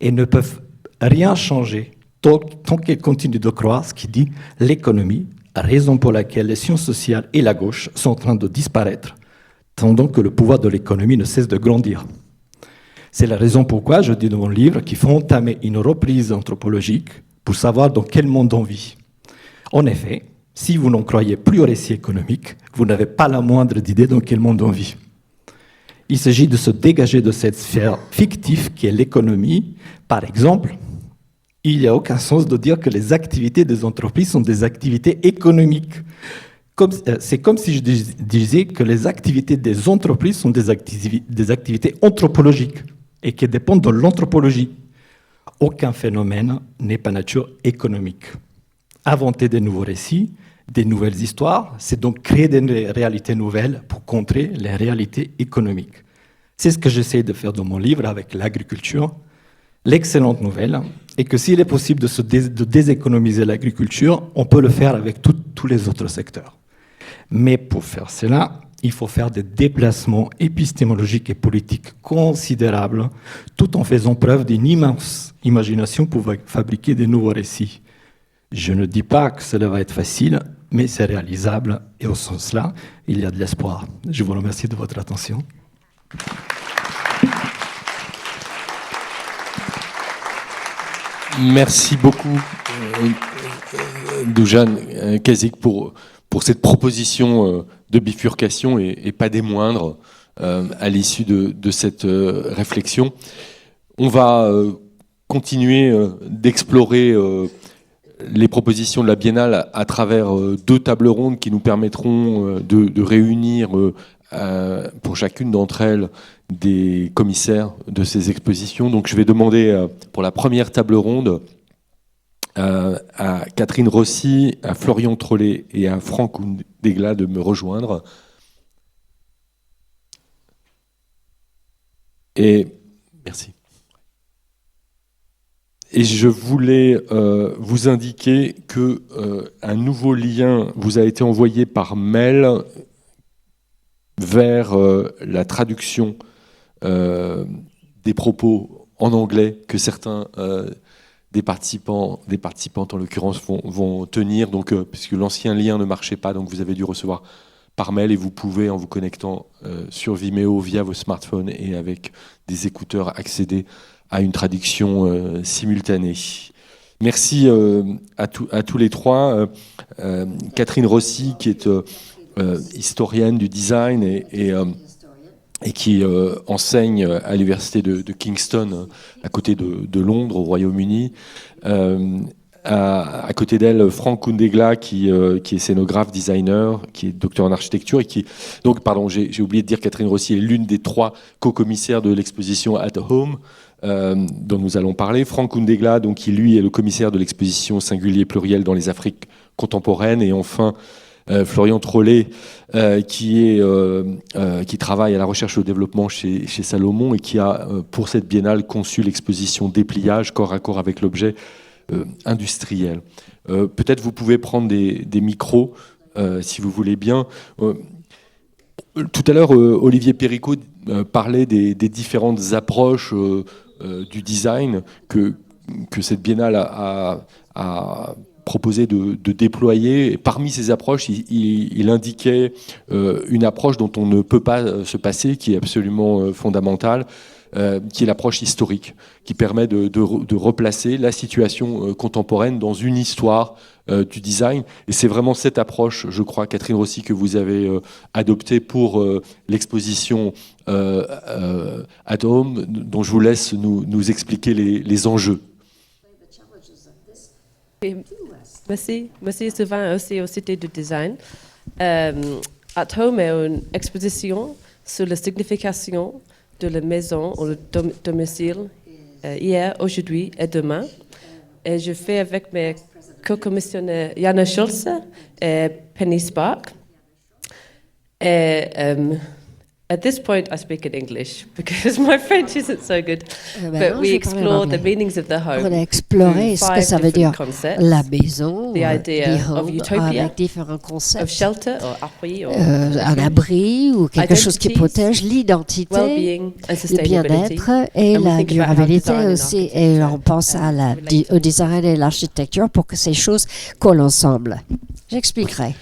et ne peuvent rien changer tant qu'elles continuent de croire ce qui dit l'économie, raison pour laquelle les sciences sociales et la gauche sont en train de disparaître, tandis que le pouvoir de l'économie ne cesse de grandir. C'est la raison pourquoi je dis dans mon livre qu'il faut entamer une reprise anthropologique pour savoir dans quel monde on vit. En effet, si vous n'en croyez plus au récit économique, vous n'avez pas la moindre idée dans quel monde on vit. Il s'agit de se dégager de cette sphère fictive qui est l'économie. Par exemple, il n'y a aucun sens de dire que les activités des entreprises sont des activités économiques. C'est comme si je disais que les activités des entreprises sont des activités anthropologiques et qui dépendent de l'anthropologie. Aucun phénomène n'est par nature économique. Inventer des nouveaux récits, des nouvelles histoires, c'est donc créer des réalités nouvelles pour contrer les réalités économiques. C'est ce que j'essaie de faire dans mon livre avec l'agriculture. L'excellente nouvelle est que s'il est possible de déséconomiser l'agriculture, on peut le faire avec tous les autres secteurs. Mais pour faire cela, il faut faire des déplacements épistémologiques et politiques considérables, tout en faisant preuve d'une immense imagination pour fabriquer de nouveaux récits. Je ne dis pas que cela va être facile, mais c'est réalisable, et au sens là, il y a de l'espoir. Je vous remercie de votre attention. Merci beaucoup, Dujan Kazik, pour cette proposition de bifurcation et pas des moindres à l'issue de cette réflexion. On va continuer d'explorer les propositions de la Biennale à travers deux tables rondes qui nous permettront de réunir pour chacune d'entre elles des commissaires de ces expositions. Donc je vais demander pour la première table ronde à Catherine Rossi, à Florian Trollet et à Franck Oundegla de me rejoindre. Et merci. Et je voulais vous indiquer que un nouveau lien vous a été envoyé par mail vers la traduction des propos en anglais que certains des participantes en l'occurrence vont tenir, donc puisque l'ancien lien ne marchait pas, donc vous avez dû recevoir par mail et vous pouvez, en vous connectant sur Vimeo via vos smartphones et avec des écouteurs, accéder à une traduction simultanée. Merci à tous les trois. Catherine Rossi, qui est historienne du design et qui enseigne à l'université de Kingston, à côté de Londres, au Royaume-Uni. À côté d'elle, Franck Oundegla, qui est scénographe, designer, qui est docteur en architecture et qui... Donc, pardon, j'ai oublié de dire, Catherine Rossi est l'une des 3 co-commissaires de l'exposition At Home, dont nous allons parler. Franck Oundegla, donc, qui lui est le commissaire de l'exposition Singulier Pluriel dans les Afriques contemporaines. Et enfin, Florian Trollet, qui travaille à la recherche et au développement chez Salomon et qui a, pour cette biennale, conçu l'exposition Dépliage, corps à corps avec l'objet industriel. Peut-être vous pouvez prendre des micros, si vous voulez bien. Tout à l'heure, Olivier Péricot parlait des différentes approches du design que cette biennale a proposé de déployer. Et parmi ces approches, il indiquait une approche dont on ne peut pas se passer, qui est absolument fondamentale, qui est l'approche historique, qui permet de replacer la situation contemporaine dans une histoire du design. Et c'est vraiment cette approche, je crois, Catherine Rossi, que vous avez adoptée pour l'exposition At Home, dont je vous laisse nous expliquer les enjeux. Merci Sylvain, aussi au Cité du Design. At Home est une exposition sur la signification de la maison ou le domicile hier, aujourd'hui et demain. Et je fais avec mes co-commissionnaires Jana Schulze et Penny Spark. Et at this point, I speak in English because my French isn't so good. But we explore the meanings of the home. On a exploré ce que ça veut dire la maison, the idea the home, of utopia, avec différents of concepts, shelter or appui or un abri ou quelque chose qui protège l'identité, well-being and le sustainability. bien-être et And we la think about how durabilité design and aussi. Et on pense au design et l'architecture pour que ces choses collent ensemble. J'expliquerai.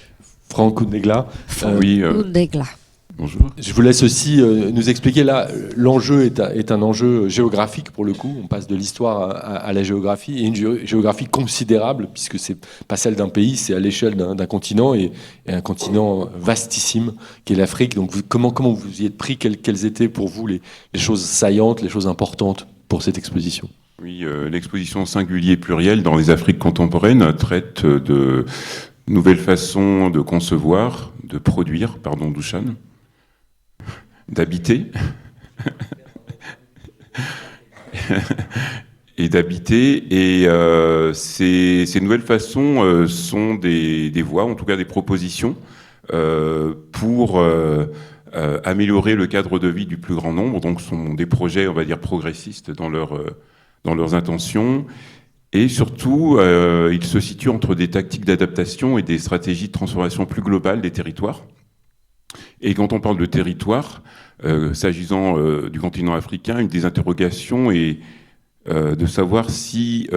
Franck Oudnegla. Oui, Oudnegla. bonjour. Je vous laisse aussi nous expliquer. Là, l'enjeu est un enjeu géographique pour le coup. On passe de l'histoire à la géographie, et une géographie considérable, puisque c'est pas celle d'un pays, c'est à l'échelle d'un continent, et un continent vastissime qui est l'Afrique. Donc comment vous y êtes pris, quelles étaient pour vous les choses saillantes, les choses importantes pour cette exposition? Oui, l'exposition Singulier pluriel dans les Afriques contemporaines traite de nouvelles façons de concevoir, de produire, pardon Douchan, d'habiter et d'habiter. Et ces nouvelles façons sont des voies, en tout cas des propositions pour améliorer le cadre de vie du plus grand nombre. Donc ce sont des projets, on va dire, progressistes dans leurs intentions. Et surtout, ils se situent entre des tactiques d'adaptation et des stratégies de transformation plus globales des territoires. Et quand on parle de territoire, s'agissant du continent africain, une des interrogations est de savoir si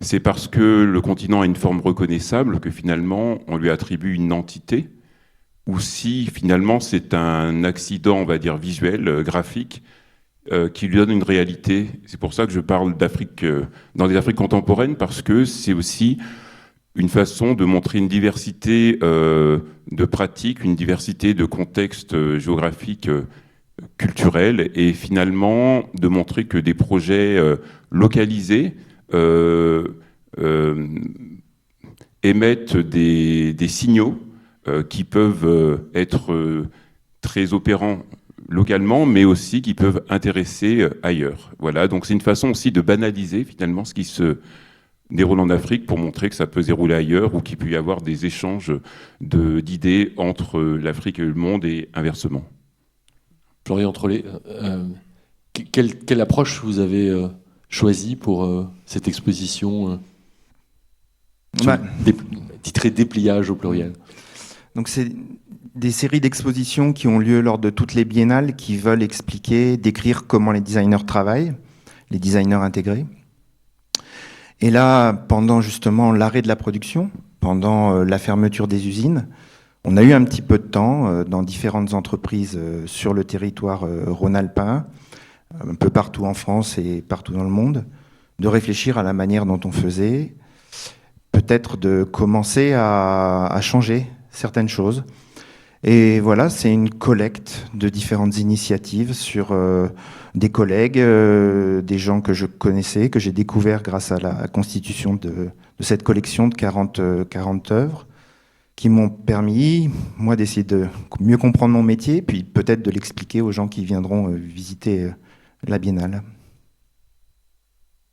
c'est parce que le continent a une forme reconnaissable que finalement on lui attribue une entité, ou si finalement c'est un accident, on va dire, visuel, graphique, qui lui donne une réalité. C'est pour ça que je parle d'Afrique, dans les Afriques contemporaines, parce que c'est aussi une façon de montrer une diversité de pratiques, une diversité de contextes géographiques, culturels, et finalement de montrer que des projets localisés émettent des signaux qui peuvent être très opérants localement, mais aussi qui peuvent intéresser ailleurs. Voilà, donc c'est une façon aussi de banaliser finalement ce qui se déroule en Afrique pour montrer que ça peut se dérouler ailleurs, ou qu'il peut y avoir des échanges d'idées entre l'Afrique et le monde et inversement. Florian Trollet, quelle approche vous avez choisie pour cette exposition titrée Dépliage au pluriel? Donc c'est des séries d'expositions qui ont lieu lors de toutes les biennales, qui veulent expliquer, décrire comment les designers travaillent, les designers intégrés. Et là, pendant justement l'arrêt de la production, pendant la fermeture des usines, on a eu un petit peu de temps dans différentes entreprises sur le territoire rhône-alpin, un peu partout en France et partout dans le monde, de réfléchir à la manière dont on faisait, peut-être de commencer à changer certaines choses. Et voilà, c'est une collecte de différentes initiatives sur des collègues, des gens que je connaissais, que j'ai découvert grâce à la constitution de cette collection de 40 œuvres, qui m'ont permis, moi, d'essayer de mieux comprendre mon métier, puis peut-être de l'expliquer aux gens qui viendront visiter la Biennale.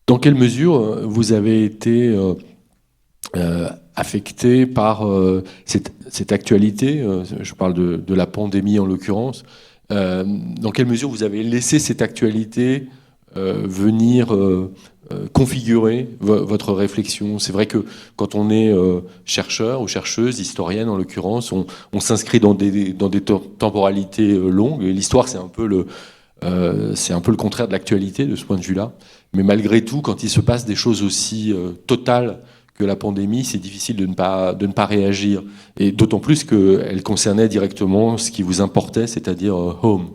Dans quelle mesure vous avez été affecté par cette actualité. Je parle de la pandémie en l'occurrence. Dans quelle mesure vous avez laissé cette actualité venir configurer votre réflexion? C'est vrai que quand on est chercheur ou chercheuse, historienne en l'occurrence, on s'inscrit dans des temporalités longues. Et l'histoire, c'est un peu le contraire de l'actualité de ce point de vue-là. Mais malgré tout, quand il se passe des choses aussi totales que la pandémie, c'est difficile de ne pas réagir. Et d'autant plus qu'elle concernait directement ce qui vous importait, c'est-à-dire home.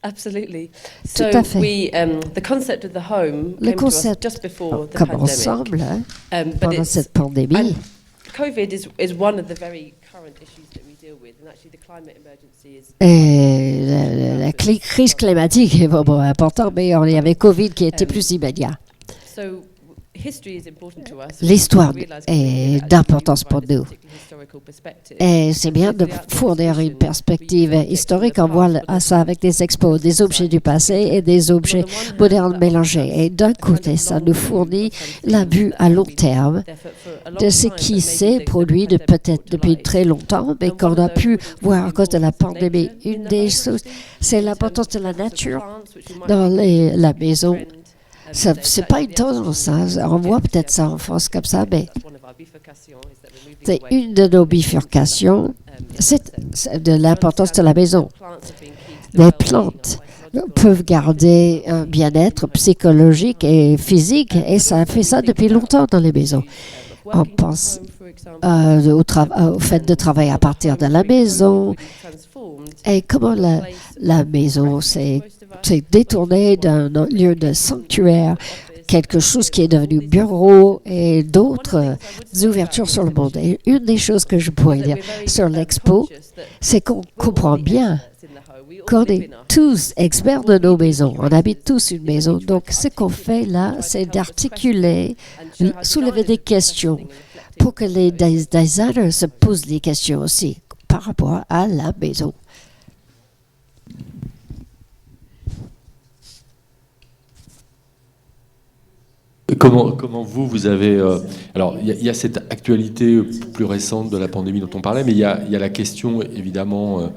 Absolutely. Tout à fait. The concept of the home Le came to us concept just before the comme pandemic. ensemble But pendant cette pandémie. COVID is one of the very current issues that we deal with, and actually the climate emergency is. Et la crise climatique est vraiment importante, mais il y avait Covid qui était plus immédiat. So history is important to us. L'histoire We realise est that d'importance pour provide a nous. particular historical perspective. Et c'est bien de fournir une perspective historique. On voit ça avec des expos, des objets du passé et des objets modernes mélangés. Et d'un côté, ça nous fournit la vue à long terme de ce qui s'est produit peut-être depuis très longtemps, mais qu'on a pu voir à cause de la pandémie. Une des choses, c'est l'importance de la nature dans la maison. C'est pas une tendance, hein. On voit peut-être ça en France comme ça, mais c'est une de nos bifurcations, c'est de l'importance de la maison. Les plantes peuvent garder un bien-être psychologique et physique, et ça fait ça depuis longtemps dans les maisons. On pense au fait de travailler à partir de la maison et comment la maison s'est détournée d'un lieu de sanctuaire, quelque chose qui est devenu bureau et d'autres ouvertures sur le monde. Et une des choses que je pourrais dire sur l'expo, c'est qu'on comprend bien qu'on est tous experts de nos maisons. On habite tous une maison. Donc, ce qu'on fait là, c'est d'articuler, soulever des questions pour que les designers se posent des questions aussi par rapport à la maison. Comment vous avez... alors, il y a cette actualité plus récente de la pandémie dont on parlait, mais il y a la question, évidemment,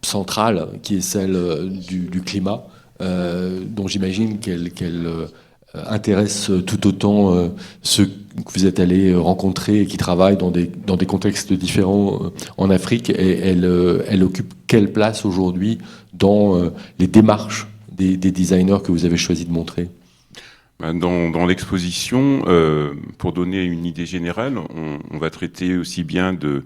centrale, qui est celle du climat, dont j'imagine qu'elle intéresse tout autant ceux que vous êtes allés rencontrer et qui travaillent dans des contextes différents en Afrique. Et elle occupe quelle place aujourd'hui dans les démarches des designers que vous avez choisi de montrer ? Dans l'exposition, pour donner une idée générale, on va traiter aussi bien de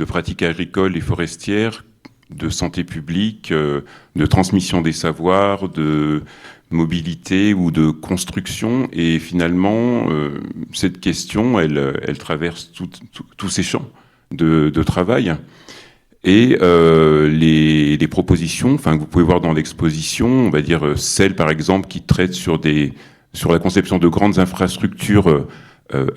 pratiques agricoles et forestières, de santé publique, de transmission des savoirs, de mobilité ou de construction. Et finalement, cette question, elle traverse tous ces champs de travail. Et les propositions, que vous pouvez voir dans l'exposition, on va dire celles par exemple qui traitent sur la conception de grandes infrastructures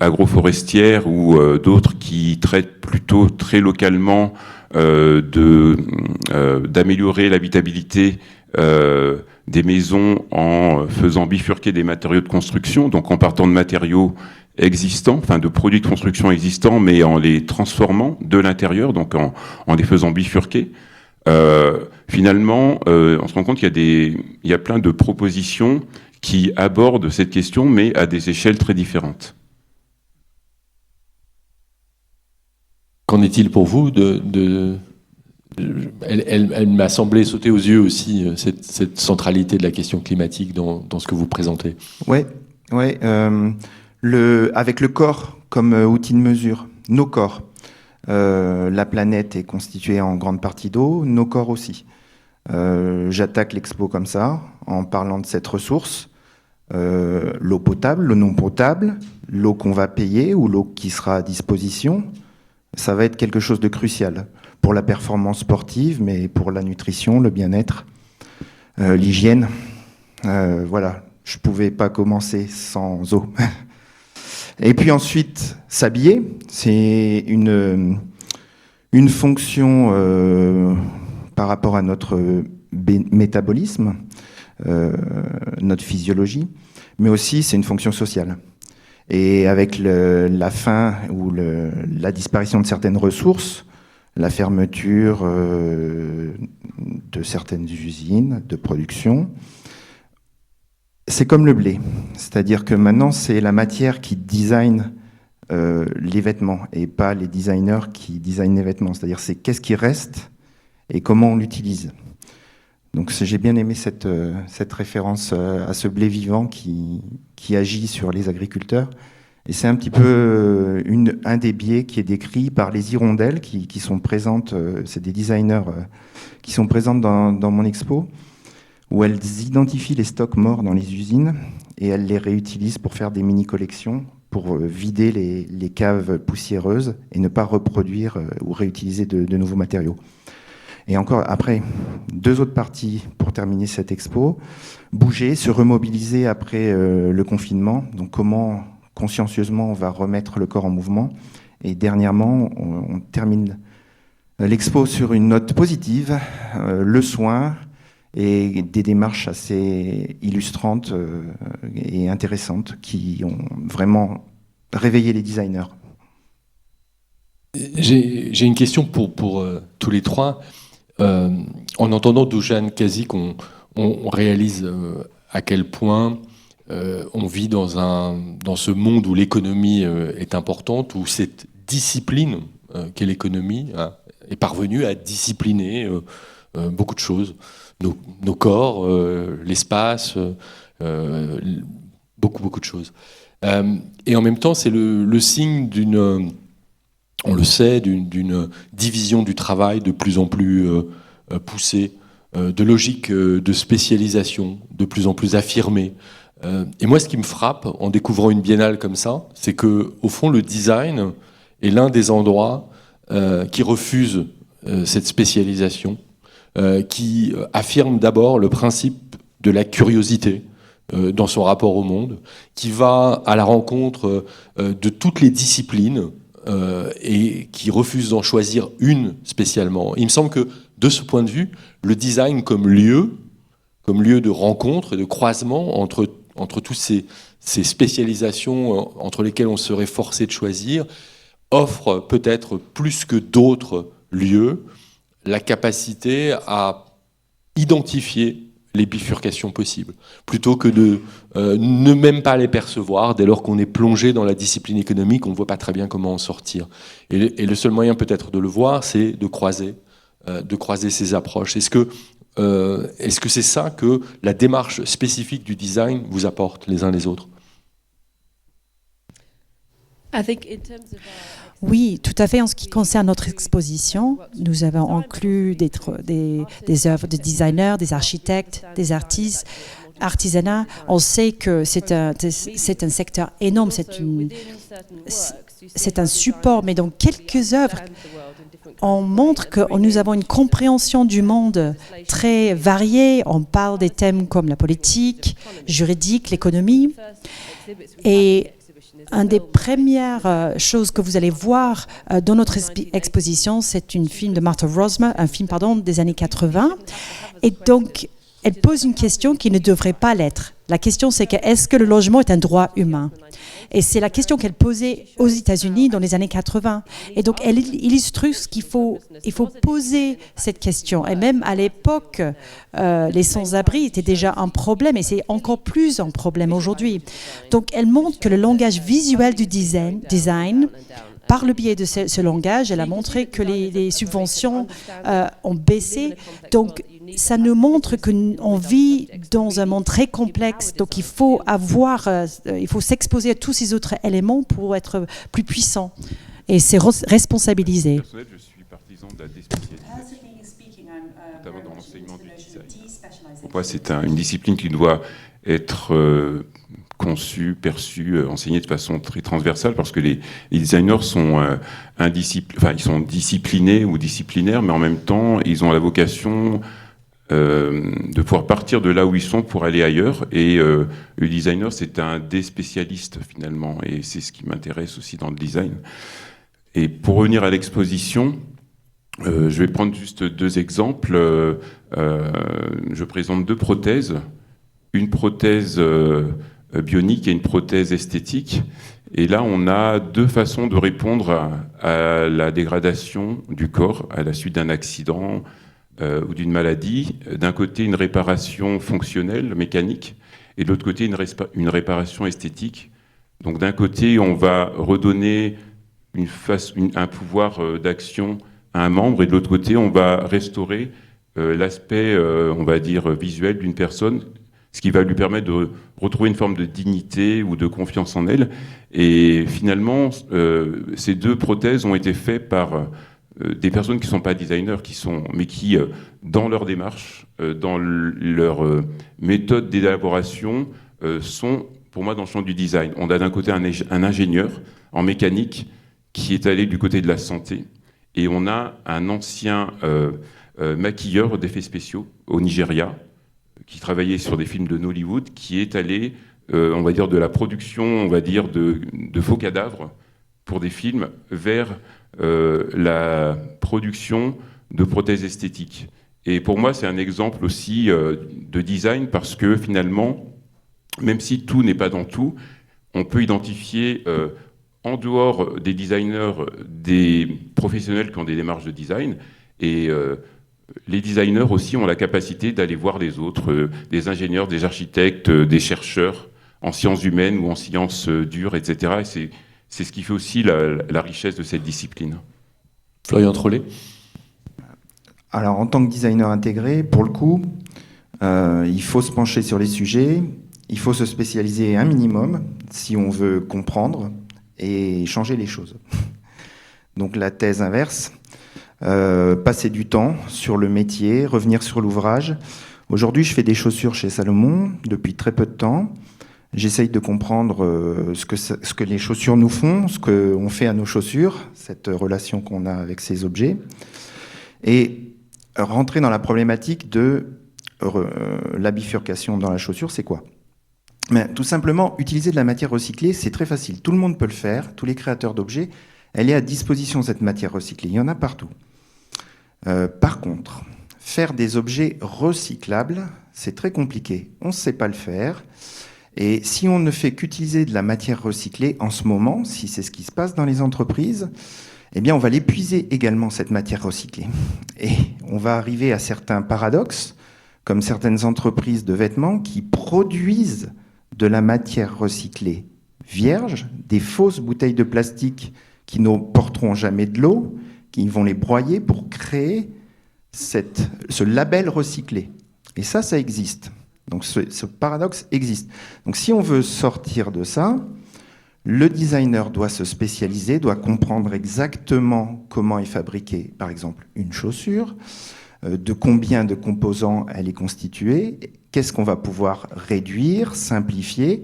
agroforestières ou d'autres qui traitent plutôt très localement d'améliorer l'habitabilité des maisons en faisant bifurquer des matériaux de construction, donc en partant de matériaux existants, de produits de construction existants, mais en les transformant de l'intérieur, donc en les faisant bifurquer. Finalement, on se rend compte qu'il y a plein de propositions qui abordent cette question, mais à des échelles très différentes. Qu'en est-il pour vous elle m'a semblé sauter aux yeux aussi, cette centralité de la question climatique dans ce que vous présentez. Oui. Avec le corps comme outil de mesure, nos corps. La planète est constituée en grande partie d'eau, nos corps aussi. J'attaque l'expo comme ça, en parlant de cette ressource. L'eau potable, l'eau non potable, l'eau qu'on va payer ou l'eau qui sera à disposition, ça va être quelque chose de crucial pour la performance sportive, mais pour la nutrition, le bien-être, l'hygiène. Voilà, je ne pouvais pas commencer sans eau. Et puis ensuite, s'habiller, c'est une fonction par rapport à notre métabolisme, notre physiologie, mais aussi c'est une fonction sociale. Et avec la fin ou la disparition de certaines ressources, la fermeture de certaines usines de production, c'est comme le blé. C'est-à-dire que maintenant, c'est la matière qui design les vêtements et pas les designers qui designent les vêtements. C'est-à-dire c'est qu'est-ce qui reste et comment on l'utilise. Donc j'ai bien aimé cette référence à ce blé vivant qui agit sur les agriculteurs. Et c'est un petit peu un des biais qui est décrit par les hirondelles qui sont présentes, c'est des designers qui sont présentes dans mon expo, où elles identifient les stocks morts dans les usines et elles les réutilisent pour faire des mini-collections, pour vider les caves poussiéreuses et ne pas reproduire ou réutiliser de nouveaux matériaux. Et encore après, 2 autres parties pour terminer cette expo. Bouger, se remobiliser après le confinement. Donc comment consciencieusement on va remettre le corps en mouvement. Et dernièrement, on termine l'expo sur une note positive, le soin et des démarches assez illustrantes et intéressantes qui ont vraiment réveillé les designers. J'ai une question pour tous les trois. En entendant Dušan Kazik, on réalise à quel point on vit dans ce monde où l'économie est importante, où cette discipline qu'est l'économie est parvenue à discipliner beaucoup de choses. Nos corps, l'espace, beaucoup de choses. Et en même temps, c'est le signe d'une... On le sait, d'une division du travail de plus en plus poussée, de logique de spécialisation de plus en plus affirmée. Et moi, ce qui me frappe en découvrant une biennale comme ça, c'est que, au fond, le design est l'un des endroits qui refuse cette spécialisation, qui affirme d'abord le principe de la curiosité dans son rapport au monde, qui va à la rencontre de toutes les disciplines, et qui refuse d'en choisir une spécialement. Il me semble que, de ce point de vue, le design comme lieu de rencontre et de croisement entre toutes ces spécialisations entre lesquelles on serait forcé de choisir, offre peut-être plus que d'autres lieux la capacité à identifier les bifurcations possibles, plutôt que de ne même pas les percevoir dès lors qu'on est plongé dans la discipline économique, on ne voit pas très bien comment en sortir. Et le seul moyen peut-être de le voir, c'est de croiser ces approches. Est-ce que c'est ça que la démarche spécifique du design vous apporte les uns les autres? Oui, tout à fait. En ce qui concerne notre exposition, nous avons inclus des œuvres de designers, des architectes, des artistes, artisanat. On sait que c'est un secteur énorme, c'est un support, mais dans quelques œuvres, on montre que nous avons une compréhension du monde très variée. On parle des thèmes comme la politique, juridique, l'économie. Et une des premières choses que vous allez voir dans notre exposition, c'est un film de Martha Rosmer, des années 80. Et donc, elle pose une question qui ne devrait pas l'être. La question, c'est est-ce que le logement est un droit humain? Et c'est la question qu'elle posait aux États-Unis dans les années 80. Et donc, elle illustre ce qu'il faut poser cette question. Et même à l'époque, les sans-abri étaient déjà un problème, et c'est encore plus un problème aujourd'hui. Donc, elle montre que le langage visuel du design, par le biais de ce langage, elle a montré que les subventions ont baissé. Donc, ça nous montre qu'on vit dans un monde très complexe. Donc, il faut s'exposer à tous ces autres éléments pour être plus puissant et se responsabiliser. Personnel, je suis partisan de la déspécialisation, notamment dans l'enseignement du design. Pour moi, c'est une discipline qui doit être conçue, perçue, enseignée de façon très transversale, parce que les designers sont ils sont disciplinés ou disciplinaires, mais en même temps, ils ont la vocation de pouvoir partir de là où ils sont pour aller ailleurs. Et le designer, c'est un des spécialistes finalement, et c'est ce qui m'intéresse aussi dans le design. Et pour revenir à l'exposition, je vais prendre juste 2 exemples. Je présente 2 prothèses. Une prothèse bionique et une prothèse esthétique. Et là, on a deux façons de répondre à la dégradation du corps à la suite d'un accident ou d'une maladie. D'un côté, une réparation fonctionnelle, mécanique, et de l'autre côté, une réparation esthétique. Donc d'un côté, on va redonner un pouvoir d'action à un membre, et de l'autre côté, on va restaurer l'aspect, on va dire, visuel d'une personne, ce qui va lui permettre de retrouver une forme de dignité ou de confiance en elle. Et finalement, ces deux prothèses ont été faites par des personnes qui ne sont pas designers, mais qui, dans leur démarche, dans leur méthode d'élaboration, sont, pour moi, dans le champ du design. On a d'un côté un ingénieur en mécanique qui est allé du côté de la santé, et on a un ancien maquilleur d'effets spéciaux au Nigeria, qui travaillait sur des films de Nollywood, qui est allé, on va dire, de la production, on va dire, de faux cadavres pour des films vers la production de prothèses esthétiques. Et pour moi, c'est un exemple aussi de design, parce que finalement, même si tout n'est pas dans tout, on peut identifier, en dehors des designers, des professionnels qui ont des démarches de design, et les designers aussi ont la capacité d'aller voir les autres, des ingénieurs, des architectes, des chercheurs en sciences humaines ou en sciences dures, etc. Et c'est ce qui fait aussi la richesse de cette discipline. Florian Trollet. Alors, en tant que designer intégré, pour le coup, il faut se pencher sur les sujets, il faut se spécialiser un minimum si on veut comprendre et changer les choses. Donc la thèse inverse, passer du temps sur le métier, revenir sur l'ouvrage. Aujourd'hui, je fais des chaussures chez Salomon depuis très peu de temps. J'essaye de comprendre ce que les chaussures nous font, ce qu'on fait à nos chaussures, cette relation qu'on a avec ces objets, et rentrer dans la problématique de la bifurcation dans la chaussure, c'est quoi ? Mais tout simplement, utiliser de la matière recyclée, c'est très facile. Tout le monde peut le faire, tous les créateurs d'objets, elle est à disposition, cette matière recyclée. Il y en a partout. Par contre, faire des objets recyclables, c'est très compliqué. On ne sait pas le faire. Et si on ne fait qu'utiliser de la matière recyclée en ce moment, si c'est ce qui se passe dans les entreprises, eh bien, on va l'épuiser également, cette matière recyclée. Et on va arriver à certains paradoxes, comme certaines entreprises de vêtements qui produisent de la matière recyclée vierge, des fausses bouteilles de plastique qui ne porteront jamais de l'eau, qui vont les broyer pour créer ce label recyclé. Et ça existe. Donc ce paradoxe existe. Donc si on veut sortir de ça, le designer doit se spécialiser, doit comprendre exactement comment est fabriquée, par exemple, une chaussure, de combien de composants elle est constituée, qu'est-ce qu'on va pouvoir réduire, simplifier,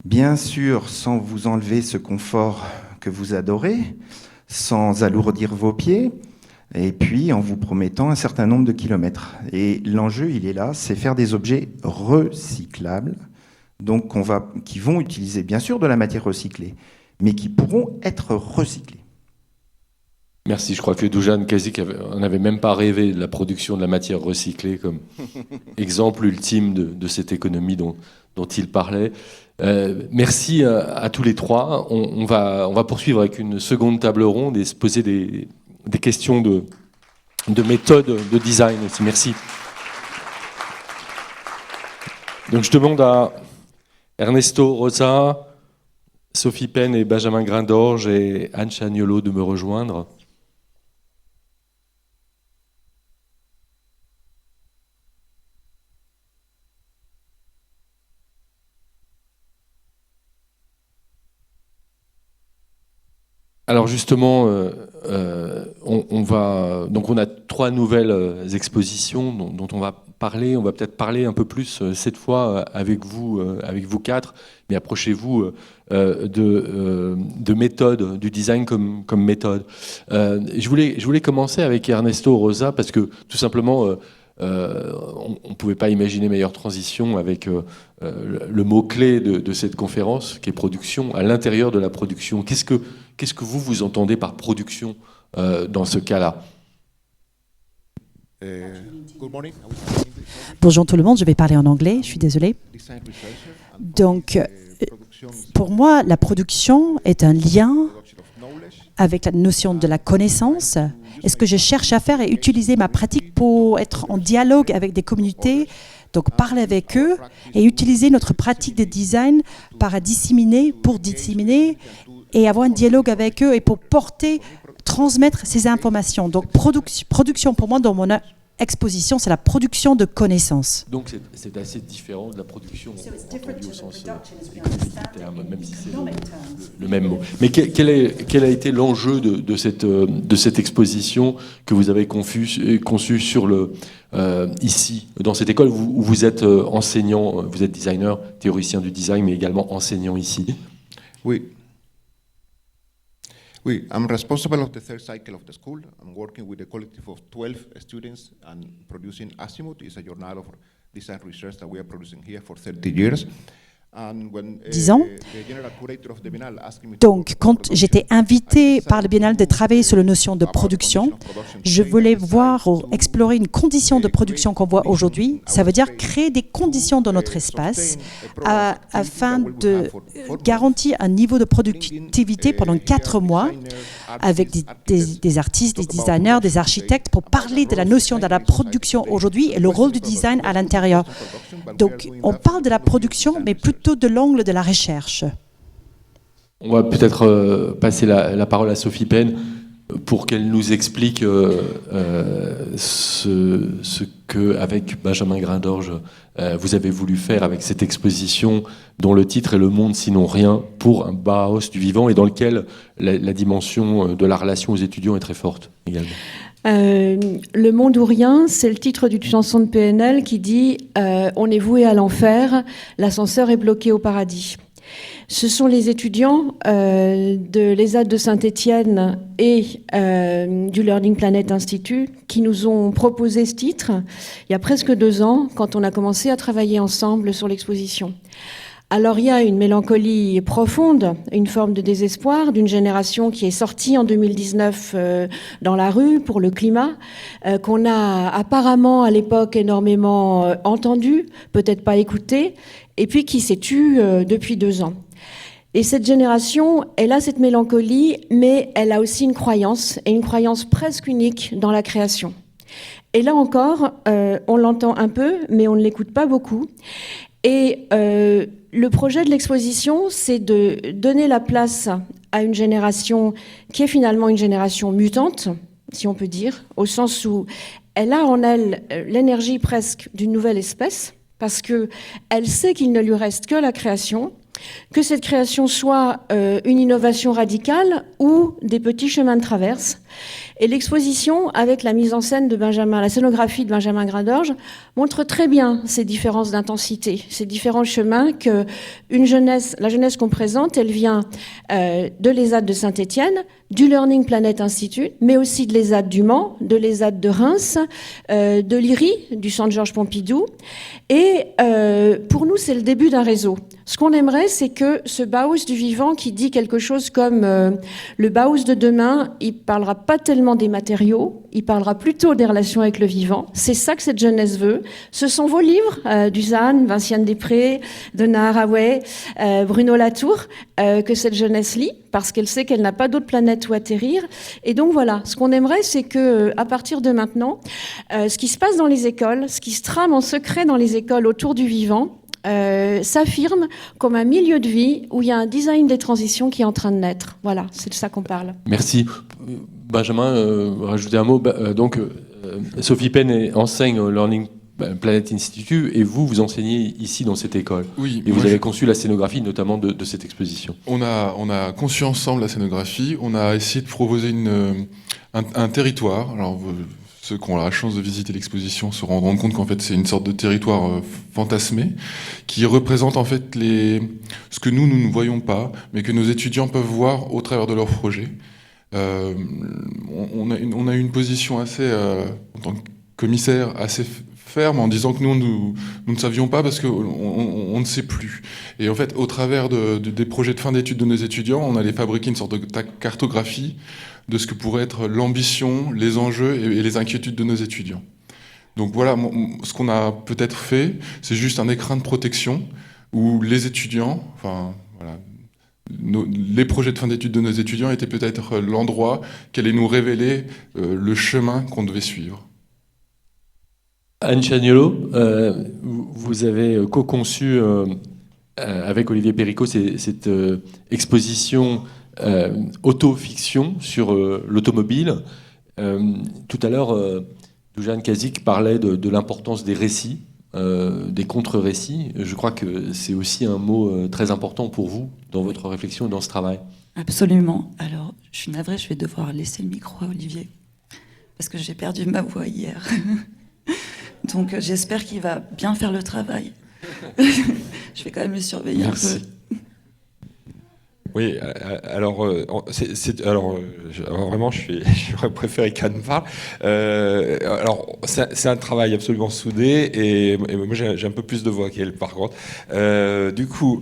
bien sûr sans vous enlever ce confort que vous adorez, sans alourdir vos pieds, et puis en vous promettant un certain nombre de kilomètres. Et l'enjeu, il est là, c'est faire des objets recyclables, donc qui vont utiliser bien sûr de la matière recyclée, mais qui pourront être recyclés. Merci, je crois que Dujan Kazik n'avait même pas rêvé de la production de la matière recyclée comme exemple ultime de cette économie dont il parlait. Merci à tous les trois. On va poursuivre avec une seconde table ronde et se poser des questions de méthode de design aussi. Merci. Donc je demande à Ernesto Rosa, Sophie Penn et Benjamin Grindorge et Anne Chagnolot de me rejoindre. Alors justement, on a 3 nouvelles expositions dont on va parler. On va peut-être parler un peu plus cette fois avec vous 4, mais approchez-vous de méthode, du design comme méthode. Je voulais commencer avec Ernesto Rosa parce que tout simplement, on ne pouvait pas imaginer meilleure transition avec le mot-clé de cette conférence, qui est production, à l'intérieur de la production. Qu'est-ce que vous entendez par production dans ce cas-là ? Bonjour tout le monde, je vais parler en anglais, je suis désolée. Donc, pour moi, la production est un lien avec la notion de la connaissance. Et ce que je cherche à faire est utiliser ma pratique pour être en dialogue avec des communautés, donc parler avec eux et utiliser notre pratique de design pour disséminer et avoir un dialogue avec eux et pour transmettre ces informations. Donc production pour moi dans mon exposition, c'est la production de connaissances. Donc c'est assez différent de la production au sens économique du terme, même si c'est le même mot. Mais quel a été l'enjeu de cette exposition que vous avez conçue ici, dans cette école où vous êtes enseignant, vous êtes designer, théoricien du design, mais également enseignant ici? Oui, I'm responsible of the third cycle of the school. I'm working with a collective of 12 students and producing Azimuth. It's a journal of design research that we are producing here for 30 years. 10 ans. Donc, quand j'étais invité par le Biennale de travailler sur la notion de production, je voulais voir ou explorer une condition de production qu'on voit aujourd'hui. Ça veut dire créer des conditions dans notre espace afin de garantir un niveau de productivité pendant 4 mois avec des artistes, des designers, des architectes pour parler de la notion de la production aujourd'hui et le rôle du design à l'intérieur. Donc, on parle de la production, mais plutôt de l'angle de la recherche. On va peut-être passer la parole à Sophie Pen pour qu'elle nous explique ce que, avec Benjamin Grain-d'Orge, vous avez voulu faire avec cette exposition dont le titre est « Le monde sinon rien » pour un Bauhaus du vivant et dans lequel la dimension de la relation aux étudiants est très forte également. Le monde ou rien, c'est le titre d'une chanson de PNL qui dit on est voué à l'enfer, l'ascenseur est bloqué au paradis. Ce sont les étudiants de l'ESAT de Saint-Étienne et du Learning Planet Institute qui nous ont proposé ce titre il y a presque 2 ans quand on a commencé à travailler ensemble sur l'exposition. Alors il y a une mélancolie profonde, une forme de désespoir d'une génération qui est sortie en 2019 dans la rue pour le climat, qu'on a apparemment à l'époque énormément entendu, peut-être pas écouté, et puis qui s'est tue depuis 2 ans. Et cette génération, elle a cette mélancolie, mais elle a aussi une croyance, et une croyance presque unique dans la création. Et là encore, on l'entend un peu, mais on ne l'écoute pas beaucoup. Et le projet de l'exposition, c'est de donner la place à une génération qui est finalement une génération mutante, si on peut dire, au sens où elle a en elle l'énergie presque d'une nouvelle espèce, parce qu'elle sait qu'il ne lui reste que la création, que cette création soit une innovation radicale ou des petits chemins de traverse. Et l'exposition, avec la mise en scène de la scénographie de Benjamin Grain-d'Orge, montre très bien ces différences d'intensité, ces différents chemins que la jeunesse qu'on présente, elle vient de l'ESAT de Saint-Étienne, du Learning Planet Institute, mais aussi de l'ESAT du Mans, de l'ESAT de Reims, de l'IRI, du Centre Georges Pompidou. Et pour nous, c'est le début d'un réseau. Ce qu'on aimerait, c'est que ce Bauhaus du vivant qui dit quelque chose comme le Bauhaus de demain, il parlera pas tellement des matériaux, il parlera plutôt des relations avec le vivant. C'est ça que cette jeunesse veut. Ce sont vos livres, Dusan, Vinciane Després, Donna Haraway, Bruno Latour, que cette jeunesse lit, parce qu'elle sait qu'elle n'a pas d'autre planète où atterrir. Et donc voilà, ce qu'on aimerait, c'est que à partir de maintenant, ce qui se passe dans les écoles, ce qui se trame en secret dans les écoles autour du vivant, s'affirme comme un milieu de vie où il y a un design des transitions qui est en train de naître. Voilà, c'est de ça qu'on parle. Merci. Benjamin, rajouter un mot. Donc, Sophie Pen enseigne au Learning Planet Institute et vous enseignez ici dans cette école. Oui. Et vous avez conçu la scénographie notamment de cette exposition. On a conçu ensemble la scénographie. On a essayé de proposer un territoire. Alors, ceux qui ont la chance de visiter l'exposition se rendront compte qu'en fait c'est une sorte de territoire fantasmé qui représente en fait ce que nous ne voyons pas, mais que nos étudiants peuvent voir au travers de leurs projets. On a eu une position assez, en tant que commissaire, assez ferme en disant que nous ne savions pas parce qu'on ne sait plus. Et en fait, au travers des projets de fin d'études de nos étudiants, on allait fabriquer une sorte de cartographie de ce que pourrait être l'ambition, les enjeux et les inquiétudes de nos étudiants. Donc voilà, ce qu'on a peut-être fait, c'est juste un écrin de protection où les étudiants, les projets de fin d'études de nos étudiants étaient peut-être l'endroit qui allait nous révéler le chemin qu'on devait suivre. Anne Chaniolo, vous avez co-conçu avec Olivier Péricot cette exposition auto-fiction sur l'automobile. Tout à l'heure, Dujan Kazik parlait de l'importance des récits, des contre-récits. Je crois que c'est aussi un mot très important pour vous dans votre réflexion et dans ce travail. Absolument. Alors, je suis navrée, je vais devoir laisser le micro à Olivier, parce que j'ai perdu ma voix hier. Donc, j'espère qu'il va bien faire le travail. Je vais quand même le surveiller. Merci. Un peu. Oui, alors vraiment, j'aurais préféré qu'Anne parle. Alors, c'est un travail absolument soudé, et moi j'ai un peu plus de voix qu'elle, par contre. Du coup,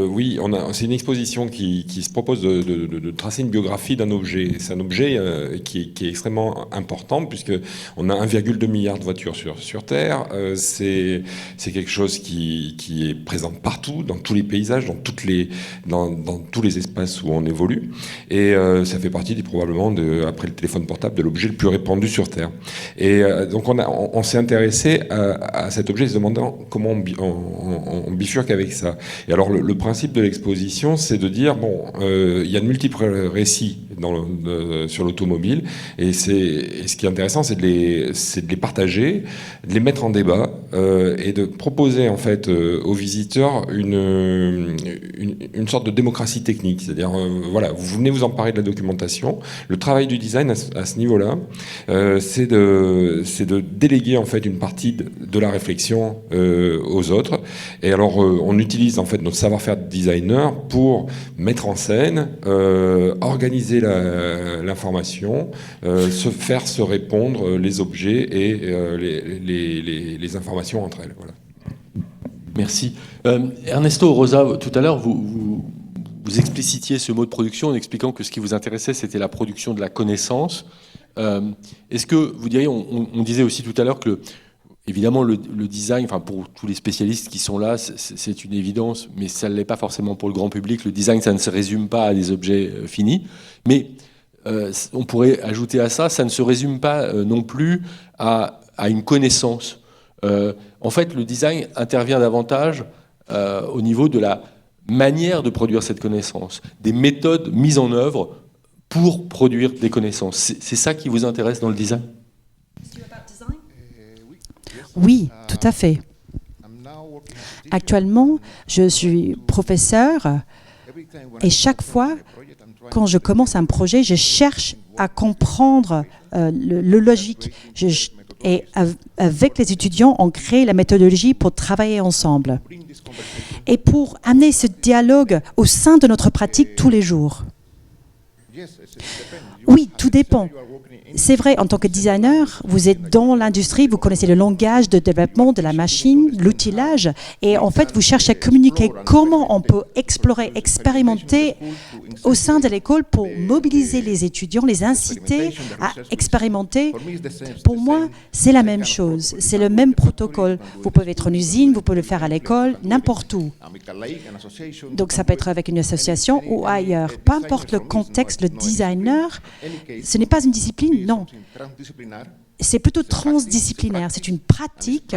oui, c'est une exposition qui se propose de tracer une biographie d'un objet. C'est un objet qui est extrêmement important, puisque on a 1,2 milliard de voitures sur Terre. C'est quelque chose qui est présent partout, dans tous les paysages, dans tous les espaces où on évolue, et ça fait partie probablement après le téléphone portable, de l'objet le plus répandu sur Terre. Et donc on s'est intéressé à cet objet, se demandant comment on bifurque avec ça. Et alors le principe de l'exposition, c'est de dire il y a de multiples récits sur l'automobile, et ce qui est intéressant, c'est de les partager, de les mettre en débat, et de proposer en fait aux visiteurs une sorte de démocratie technique, c'est-à-dire voilà, vous venez vous emparer de la documentation. Le travail du design à ce niveau-là, c'est de déléguer en fait une partie de la réflexion aux autres. Et alors on utilise en fait notre savoir-faire de designer pour mettre en scène, organiser l'information, faire se répondre les objets et les informations entre elles. Voilà. Merci. Ernesto Rosa, tout à l'heure, vous explicitiez ce mot de production en expliquant que ce qui vous intéressait, c'était la production de la connaissance. Est-ce que vous diriez, on disait aussi tout à l'heure que, évidemment, le design, enfin pour tous les spécialistes qui sont là, c'est une évidence, mais ça ne l'est pas forcément pour le grand public. Le design, ça ne se résume pas à des objets finis. Mais on pourrait ajouter à ça, ça ne se résume pas non plus à une connaissance. En fait, le design intervient davantage au niveau de la manière de produire cette connaissance, des méthodes mises en œuvre pour produire des connaissances. C'est ça qui vous intéresse dans le design ? Oui, tout à fait. Actuellement, je suis professeur, et chaque fois, quand je commence un projet, je cherche à comprendre le logique. Et avec les étudiants, on crée la méthodologie pour travailler ensemble et pour amener ce dialogue au sein de notre pratique tous les jours. Oui, tout dépend. C'est vrai, en tant que designer, vous êtes dans l'industrie, vous connaissez le langage de développement de la machine, l'outillage, et en fait, vous cherchez à communiquer comment on peut explorer, expérimenter au sein de l'école pour mobiliser les étudiants, les inciter à expérimenter. Pour moi, c'est la même chose, c'est le même protocole. Vous pouvez être en usine, vous pouvez le faire à l'école, n'importe où. Donc ça peut être avec une association ou ailleurs. Peu importe le contexte, le designer, ce n'est pas une discipline, non. C'est plutôt transdisciplinaire, c'est une pratique,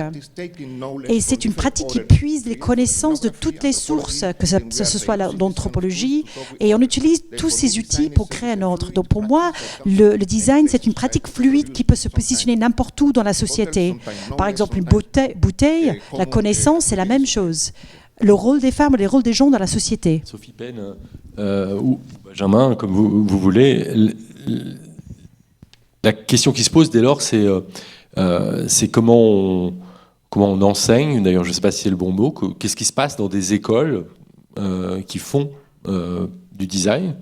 et c'est une pratique qui puise les connaissances de toutes les sources, que ce soit l'anthropologie, et on utilise tous ces outils pour créer un ordre. Donc pour moi, le design, c'est une pratique fluide qui peut se positionner n'importe où dans la société. Par exemple, une bouteille, la connaissance, c'est la même chose. Le rôle des femmes, le rôle des gens dans la société. Sophie Penn ou Benjamin, comme vous voulez. La question qui se pose dès lors, c'est comment on enseigne. D'ailleurs, je ne sais pas si c'est le bon mot. Qu'est-ce qui se passe dans des écoles qui font du design ?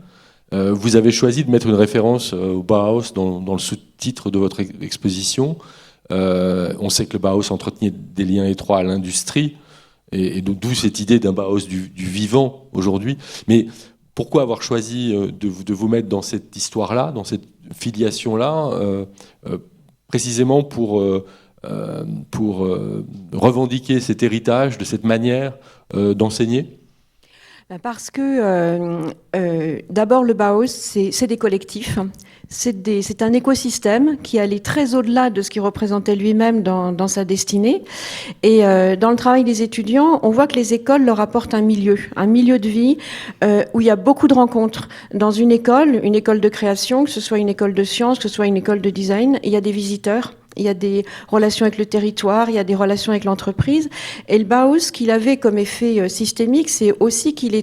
Vous avez choisi de mettre une référence au Bauhaus dans le sous-titre de votre exposition. On sait que le Bauhaus entretenait des liens étroits à l'industrie, et d'où cette idée d'un Bauhaus du vivant aujourd'hui. Mais pourquoi avoir choisi de vous mettre dans cette histoire-là, dans cette filiation-là, précisément pour pour revendiquer cet héritage de cette manière d'enseigner? Parce que d'abord le Bauhaus, c'est des collectifs, c'est un écosystème qui allait très au-delà de ce qu'il représentait lui-même dans sa destinée. Et dans le travail des étudiants, on voit que les écoles leur apportent un milieu de vie où il y a beaucoup de rencontres. Dans une école de création, que ce soit une école de sciences, que ce soit une école de design, il y a des visiteurs. Il y a des relations avec le territoire, il y a des relations avec l'entreprise. Et le Bauhaus, qu'il avait comme effet systémique, c'est aussi qu'il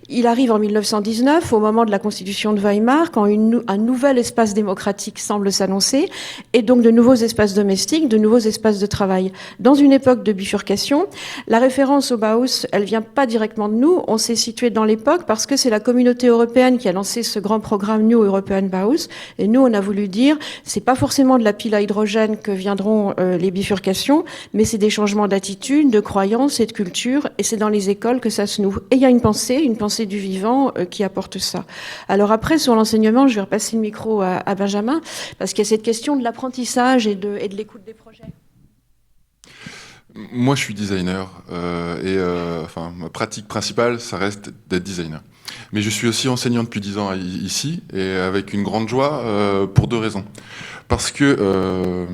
il arrive en 1919, au moment de la Constitution de Weimar, quand un nouvel espace démocratique semble s'annoncer, et donc de nouveaux espaces domestiques, de nouveaux espaces de travail. Dans une époque de bifurcation, la référence au Bauhaus, elle vient pas directement de nous, on s'est situé dans l'époque parce que c'est la communauté européenne qui a lancé ce grand programme New European Bauhaus, et nous, on a voulu dire, c'est pas forcément de la pile à hydrogène que viendront les bifurcations, mais c'est des changements d'attitude, de croyances et de culture, et c'est dans les écoles que ça se noue. Et il y a une pensée du vivant qui apporte ça. Alors après, sur l'enseignement, je vais repasser le micro à Benjamin, parce qu'il y a cette question de l'apprentissage et de l'écoute des projets. Moi, je suis designer, ma pratique principale, ça reste d'être designer. Mais je suis aussi enseignant depuis 10 ans ici, et avec une grande joie, pour 2 raisons. Parce que,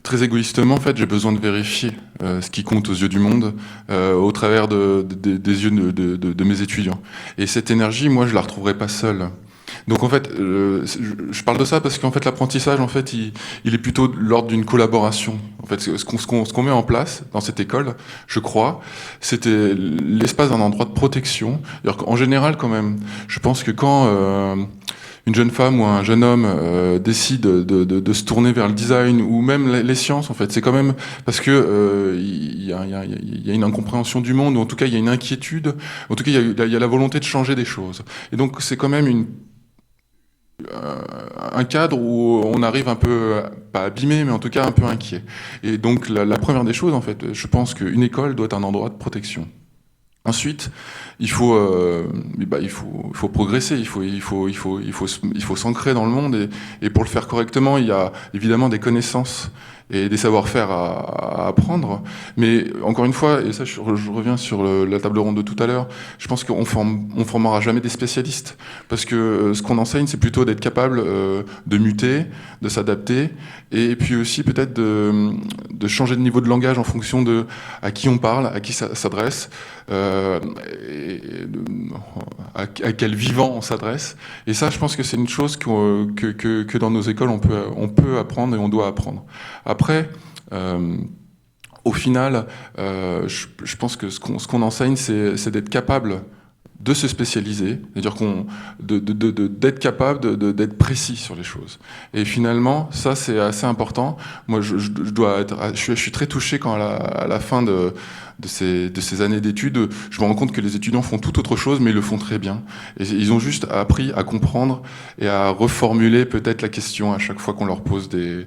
très égoïstement, en fait, j'ai besoin de vérifier ce qui compte aux yeux du monde, au travers des yeux de mes étudiants. Et cette énergie, moi, je la retrouverai pas seule. Donc en fait, je parle de ça parce qu'en fait l'apprentissage, en fait, il est plutôt de l'ordre d'une collaboration. En fait, ce qu'on met en place dans cette école, je crois, c'était l'espace d'un endroit de protection. En général, quand même, je pense que quand une jeune femme ou un jeune homme décide de se tourner vers le design ou même les sciences, en fait, c'est quand même parce que il y a une incompréhension du monde, ou en tout cas il y a une inquiétude, en tout cas il y a la volonté de changer des choses. Et donc c'est quand même un cadre où on arrive un peu, pas abîmé, mais en tout cas un peu inquiet. Et donc la première des choses, en fait, je pense qu'une école doit être un endroit de protection. Ensuite, il faut progresser, il faut s'ancrer dans le monde, et pour le faire correctement, il y a évidemment des connaissances et des savoir-faire à apprendre. Mais encore une fois, et ça je reviens sur la table ronde de tout à l'heure, je pense qu'on formera jamais des spécialistes, parce que ce qu'on enseigne, c'est plutôt d'être capable de muter, de s'adapter, et puis aussi peut-être de changer de niveau de langage en fonction de à qui on parle, à qui ça s'adresse, à quel vivant on s'adresse. Et ça, je pense que c'est une chose que dans nos écoles on peut apprendre et on doit apprendre. Après, au final, je pense que ce qu'on enseigne, c'est d'être capable de se spécialiser, c'est-à-dire d'être capable d'être précis sur les choses. Et finalement, ça c'est assez important. Moi, je suis très touché quand à la fin de ces années d'études, je me rends compte que les étudiants font tout autre chose, mais ils le font très bien. Et ils ont juste appris à comprendre et à reformuler peut-être la question à chaque fois qu'on leur pose des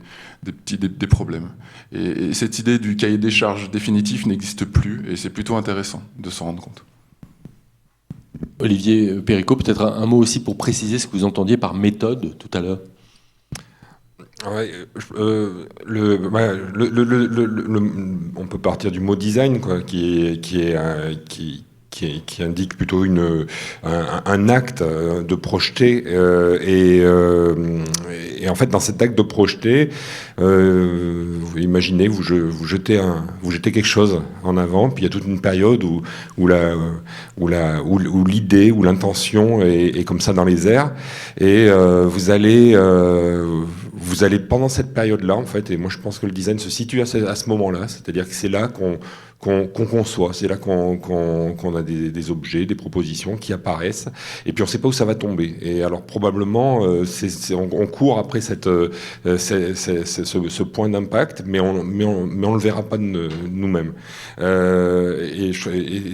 problèmes. Et cette idée du cahier des charges définitif n'existe plus, et c'est plutôt intéressant de s'en rendre compte. Olivier Péricot, peut-être un mot aussi pour préciser ce que vous entendiez par méthode tout à l'heure. Ouais, on peut partir du mot design, quoi, qui indique plutôt un acte de projeter, et en fait dans cet acte de projeter, vous imaginez, vous jetez quelque chose en avant, puis il y a toute une période où l'idée, où l'intention est comme ça dans les airs, et vous allez pendant cette période-là, en fait, et moi je pense que le design se situe à ce moment-là, c'est-à-dire que c'est là qu'on conçoit, c'est là qu'on a des objets, des propositions qui apparaissent, et puis on ne sait pas où ça va tomber. Et alors probablement, on court après ce point d'impact, mais on le verra pas de nous-mêmes. Et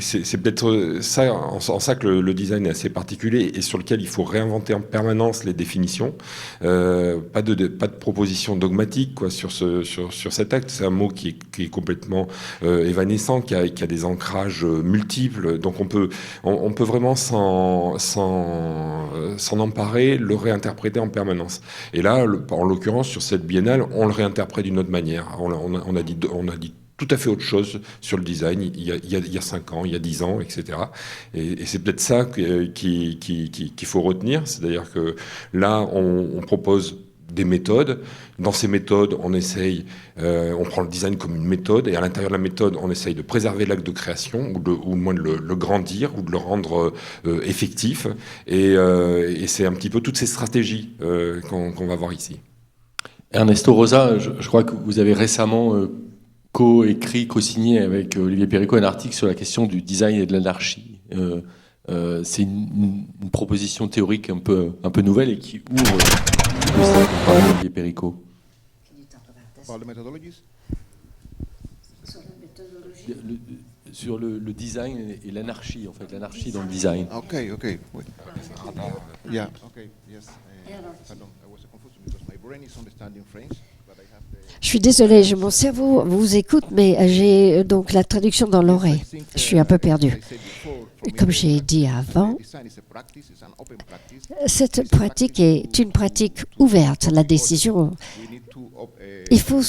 c'est peut-être ça, en ça que le design est assez particulier, et sur lequel il faut réinventer en permanence les définitions. Pas de proposition dogmatique, quoi, sur cet acte. C'est un mot qui est complètement évanescent, naissant, qui a des ancrages multiples. Donc on peut vraiment s'en emparer, le réinterpréter en permanence. Et là, en l'occurrence, sur cette biennale, on le réinterprète d'une autre manière. On a dit tout à fait autre chose sur le design il y a 5 ans, il y a 10 ans, etc. Et c'est peut-être ça qu'il faut retenir. C'est-à-dire que là, on propose des méthodes. Dans ces méthodes, on prend le design comme une méthode, et à l'intérieur de la méthode, on essaye de préserver l'acte de création, ou au moins de le grandir, ou de le rendre effectif. Et c'est un petit peu toutes ces stratégies qu'on va voir ici. Ernesto Rosa, je crois que vous avez récemment co-signé avec Olivier Péricot un article sur la question du design et de l'anarchie. C'est une proposition théorique un peu nouvelle et qui ouvre Olivier Péricot. Sur le design et l'anarchie, en fait, l'anarchie dans le design. Ok. Oui. Yeah. Okay. Yes. Pardon, I was confused because my brain is understanding French. Je suis désolée, mon cerveau vous écoute, mais j'ai donc la traduction dans l'oreille. Je suis un peu perdue. Comme j'ai dit avant, cette pratique est une pratique ouverte. La décision, il faut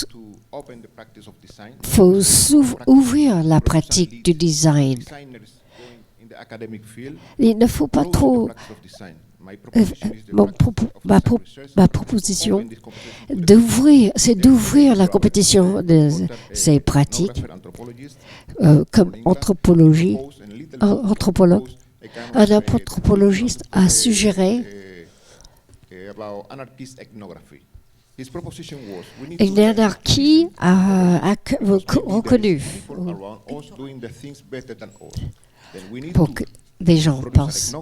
ouvrir la pratique du design. Il ne faut pas trop... Ma proposition, c'est d'ouvrir la compétition de ces pratiques comme anthropologue. Un anthropologiste a suggéré une anarchie reconnue pour que des gens pensent.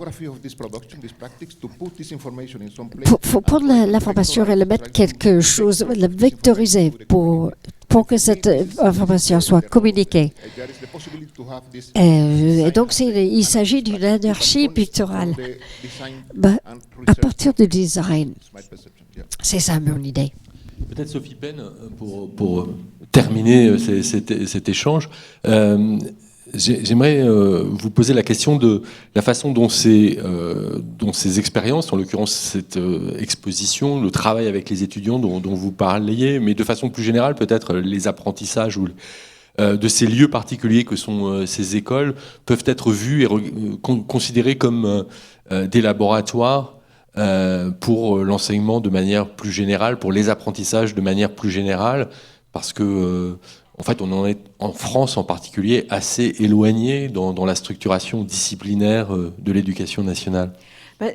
Il faut prendre l'information et le mettre quelque chose, le vectoriser pour que cette information soit communiquée. Et donc, il s'agit d'une anarchie picturale à partir du design. C'est ça mon idée. Peut-être Sophie Penn, pour terminer cet échange, j'aimerais vous poser la question de la façon dont ces expériences, en l'occurrence cette exposition, le travail avec les étudiants dont vous parliez, mais de façon plus générale, peut-être les apprentissages de ces lieux particuliers que sont ces écoles, peuvent être vus et considérés comme des laboratoires pour l'enseignement de manière plus générale, pour les apprentissages de manière plus générale, parce que en fait, on en est, en France en particulier, assez éloigné dans la structuration disciplinaire de l'éducation nationale.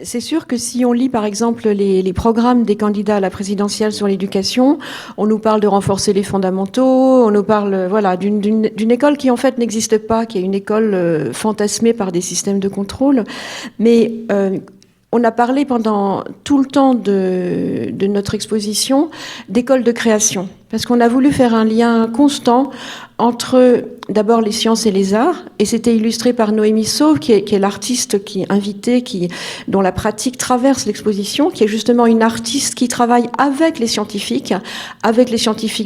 C'est sûr que si on lit par exemple les programmes des candidats à la présidentielle sur l'éducation, on nous parle de renforcer les fondamentaux, on nous parle d'une école qui en fait n'existe pas, qui est une école fantasmée par des systèmes de contrôle, mais on a parlé pendant tout le temps de notre exposition d'école de création, parce qu'on a voulu faire un lien constant entre d'abord les sciences et les arts, et c'était illustré par Noémie Sauve, qui est l'artiste invitée, dont la pratique traverse l'exposition, qui est justement une artiste qui travaille avec les scientifiques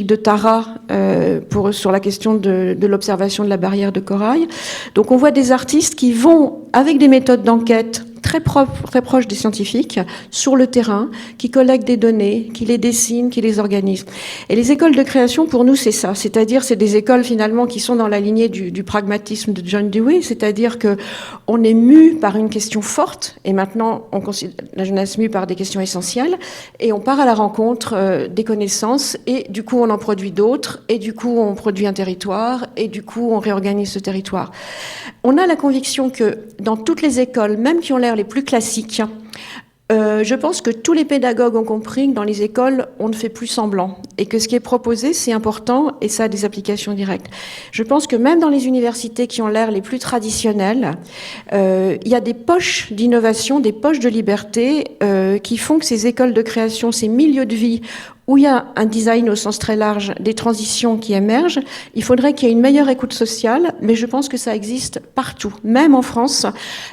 de Tara sur la question de l'observation de la barrière de corail. Donc on voit des artistes qui vont avec des méthodes d'enquête très proches des scientifiques, sur le terrain, qui collectent des données, qui les dessinent, qui les organisent. Et les écoles de création, pour nous, c'est ça. C'est-à-dire, c'est des écoles, finalement, qui sont dans la lignée du pragmatisme de John Dewey. C'est-à-dire que on est mu par une question forte, et maintenant, on considère la jeunesse mue par des questions essentielles, et on part à la rencontre des connaissances, et du coup, on en produit d'autres, et du coup, on produit un territoire, et du coup, on réorganise ce territoire. On a la conviction que dans toutes les écoles, même qui ont l'air les plus classiques, je pense que tous les pédagogues ont compris que dans les écoles, on ne fait plus semblant et que ce qui est proposé, c'est important et ça a des applications directes. Je pense que même dans les universités qui ont l'air les plus traditionnelles, il y a des poches d'innovation, des poches de liberté qui font que ces écoles de création, ces milieux de vie où il y a un design au sens très large, des transitions qui émergent. Il faudrait qu'il y ait une meilleure écoute sociale, mais je pense que ça existe partout, même en France.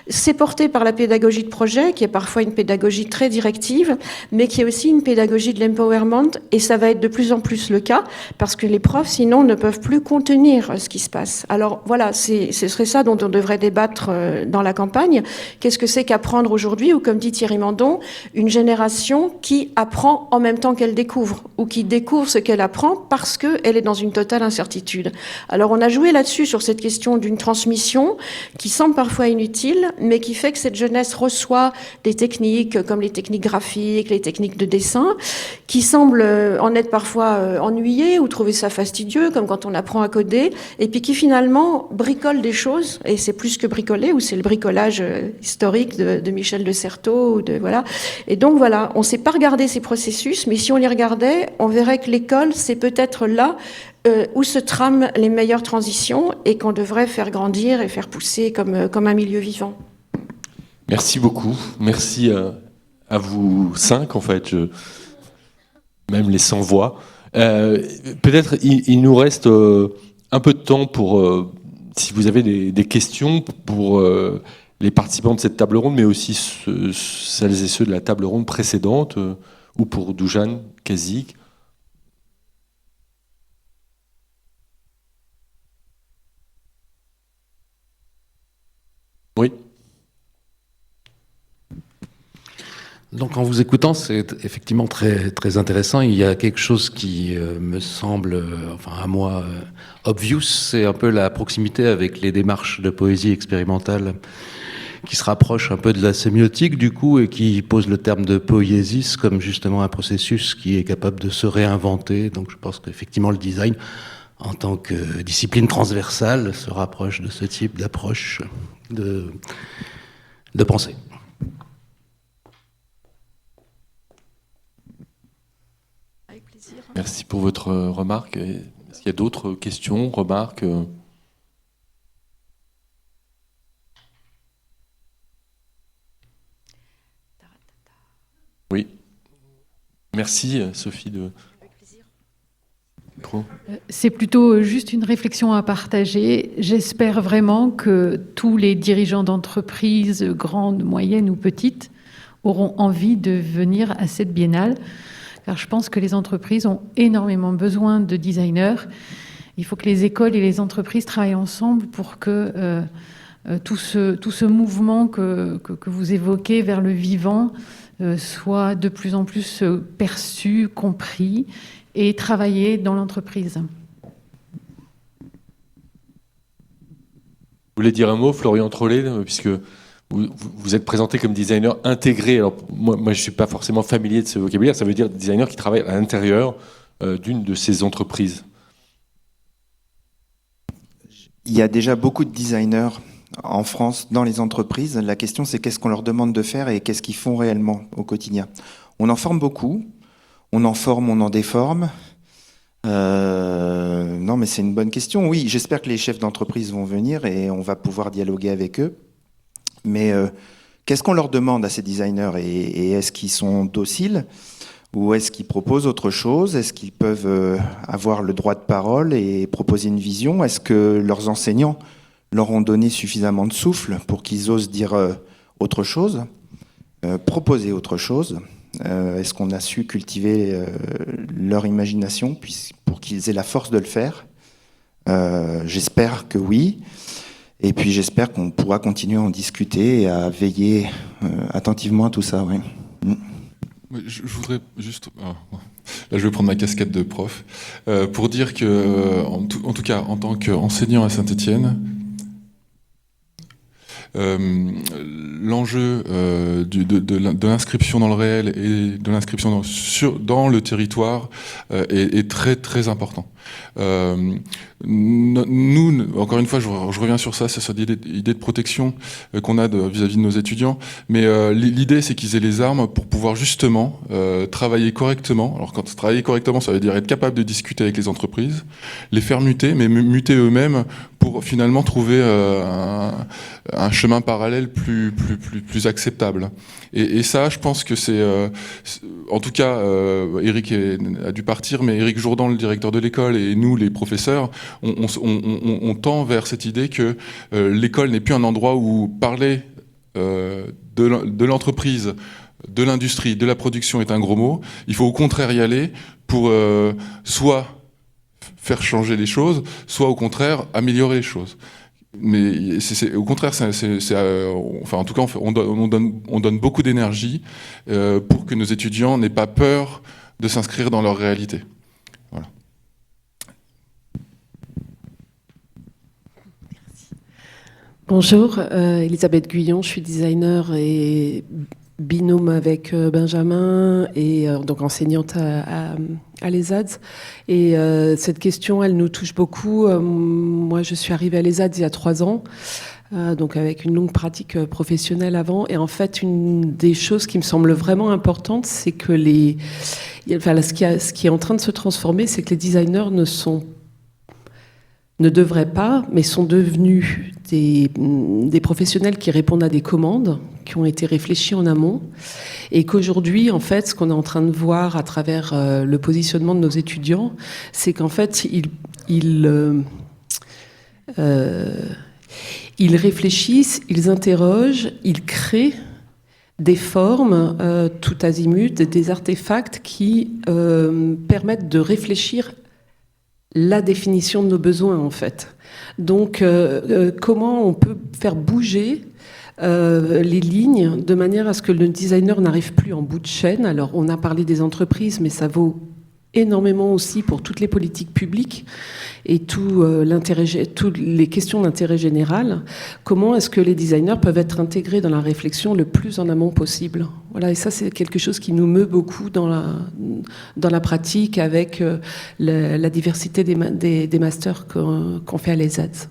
C'est porté par la pédagogie de projet, qui est parfois une pédagogie très directive, mais qui est aussi une pédagogie de l'empowerment, et ça va être de plus en plus le cas, parce que les profs, sinon, ne peuvent plus contenir ce qui se passe. Alors voilà, ce serait ça dont on devrait débattre dans la campagne. Qu'est-ce que c'est qu'apprendre aujourd'hui, ou comme dit Thierry Mandon, une génération qui apprend en même temps qu'elle découvre, ou qui découvre ce qu'elle apprend parce qu'elle est dans une totale incertitude. Alors on a joué là-dessus sur cette question d'une transmission qui semble parfois inutile, mais qui fait que cette jeunesse reçoit des techniques comme les techniques graphiques, les techniques de dessin, qui semblent en être parfois ennuyées ou trouver ça fastidieux, comme quand on apprend à coder, et puis qui finalement bricolent des choses, et c'est plus que bricoler, ou c'est le bricolage historique de Michel de Certeau, ou de, voilà. Et donc voilà, on ne sait pas regarder ces processus, mais si on les regardait, on verrait que l'école, c'est peut-être là où se trament les meilleures transitions et qu'on devrait faire grandir et faire pousser comme un milieu vivant. Merci beaucoup. Merci à vous 5, en fait. Même les sans voix. Peut-être il nous reste un peu de temps pour, si vous avez des questions pour les participants de cette table ronde, mais aussi celles et ceux de la table ronde précédente, ou pour Dujan Kazik. Oui. Donc en vous écoutant, c'est effectivement très, très intéressant. Il y a quelque chose qui me semble, enfin à moi, obvious, c'est un peu la proximité avec les démarches de poésie expérimentale qui se rapproche un peu de la sémiotique du coup et qui pose le terme de poiesis comme justement un processus qui est capable de se réinventer. Donc je pense qu'effectivement le design en tant que discipline transversale se rapproche de ce type d'approche de pensée. Avec plaisir. Merci pour votre remarque. Est-ce qu'il y a d'autres questions, remarques ? Oui. Merci, Sophie. C'est plutôt juste une réflexion à partager. J'espère vraiment que tous les dirigeants d'entreprises, grandes, moyennes ou petites, auront envie de venir à cette biennale, car je pense que les entreprises ont énormément besoin de designers. Il faut que les écoles et les entreprises travaillent ensemble pour que tout ce mouvement que vous évoquez vers le vivant soit de plus en plus perçu, compris et travaillé dans l'entreprise. Vous voulez dire un mot, Florian Trollet, puisque vous êtes présenté comme designer intégré. Alors moi je ne suis pas forcément familier de ce vocabulaire. Ça veut dire designer qui travaille à l'intérieur d'une de ces entreprises. Il y a déjà beaucoup de designers en France, dans les entreprises. La question, c'est qu'est-ce qu'on leur demande de faire et qu'est-ce qu'ils font réellement au quotidien. On en forme beaucoup, on en forme, on en déforme. Non, mais c'est une bonne question. Oui, j'espère que les chefs d'entreprise vont venir et on va pouvoir dialoguer avec eux. Mais qu'est-ce qu'on leur demande à ces designers et est-ce qu'ils sont dociles ou est-ce qu'ils proposent autre chose? Est-ce qu'ils peuvent avoir le droit de parole et proposer une vision? Est-ce que leurs enseignants leur ont donné suffisamment de souffle pour qu'ils osent dire autre chose, proposer autre chose? Est-ce qu'on a su cultiver leur imagination pour qu'ils aient la force de le faire? J'espère que oui. Et puis j'espère qu'on pourra continuer à en discuter et à veiller attentivement à tout ça. Oui. Je voudrais juste... Là, je vais prendre ma casquette de prof pour dire que, en tout cas, en tant qu'enseignant à Saint-Étienne, l'enjeu de l'inscription dans le réel et de l'inscription dans le territoire est très très important. Nous, encore une fois, je reviens sur ça, c'est cette idée de protection qu'on a vis-à-vis de nos étudiants, mais l'idée c'est qu'ils aient les armes pour pouvoir justement travailler correctement. Alors quand travailler correctement, ça veut dire être capable de discuter avec les entreprises, les faire muter, mais muter eux-mêmes pour finalement trouver un chemin parallèle plus acceptable. Et ça, je pense que c'est, en tout cas, Éric a dû partir, mais Éric Jourdan, le directeur de l'école, et nous, les professeurs, on tend vers cette idée que l'école n'est plus un endroit où parler de l'entreprise, de l'industrie, de la production est un gros mot. Il faut au contraire y aller pour soit faire changer les choses, soit au contraire améliorer les choses. Mais au contraire, enfin en tout cas, on donne beaucoup d'énergie pour que nos étudiants n'aient pas peur de s'inscrire dans leur réalité. Voilà. Bonjour, Elisabeth Guyon, je suis designer et binôme avec Benjamin et donc enseignante à l'ESADS. Et cette question, elle nous touche beaucoup. Moi, je suis arrivée à l'ESADS il y a 3 ans, donc avec une longue pratique professionnelle avant. Et en fait, une des choses qui me semble vraiment importante, c'est que ce qui est en train de se transformer, c'est que les designers ne devraient pas, mais sont devenus des professionnels qui répondent à des commandes qui ont été réfléchies en amont, et qu'aujourd'hui, en fait, ce qu'on est en train de voir à travers le positionnement de nos étudiants, c'est qu'en fait, ils réfléchissent, ils interrogent, ils créent des formes tout azimut, des artefacts qui permettent de réfléchir la définition de nos besoins, en fait. Donc, comment on peut faire bouger les lignes de manière à ce que le designer n'arrive plus en bout de chaîne. Alors, on a parlé des entreprises, mais ça vaut énormément aussi pour toutes les politiques publiques et toutes les questions d'intérêt général. Comment est-ce que les designers peuvent être intégrés dans la réflexion le plus en amont possible? Voilà, et ça, c'est quelque chose qui nous meut beaucoup dans la pratique avec la diversité des masters qu'on fait à l'ESADS.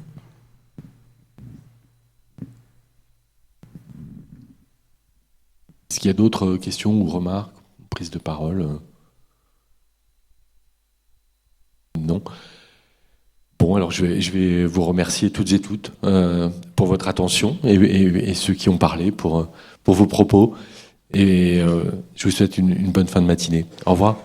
Est-ce qu'il y a d'autres questions ou remarques, prises de parole? Non. Bon, alors je vais vous remercier toutes et toutes pour votre attention et ceux qui ont parlé pour vos propos. Et je vous souhaite une bonne fin de matinée. Au revoir.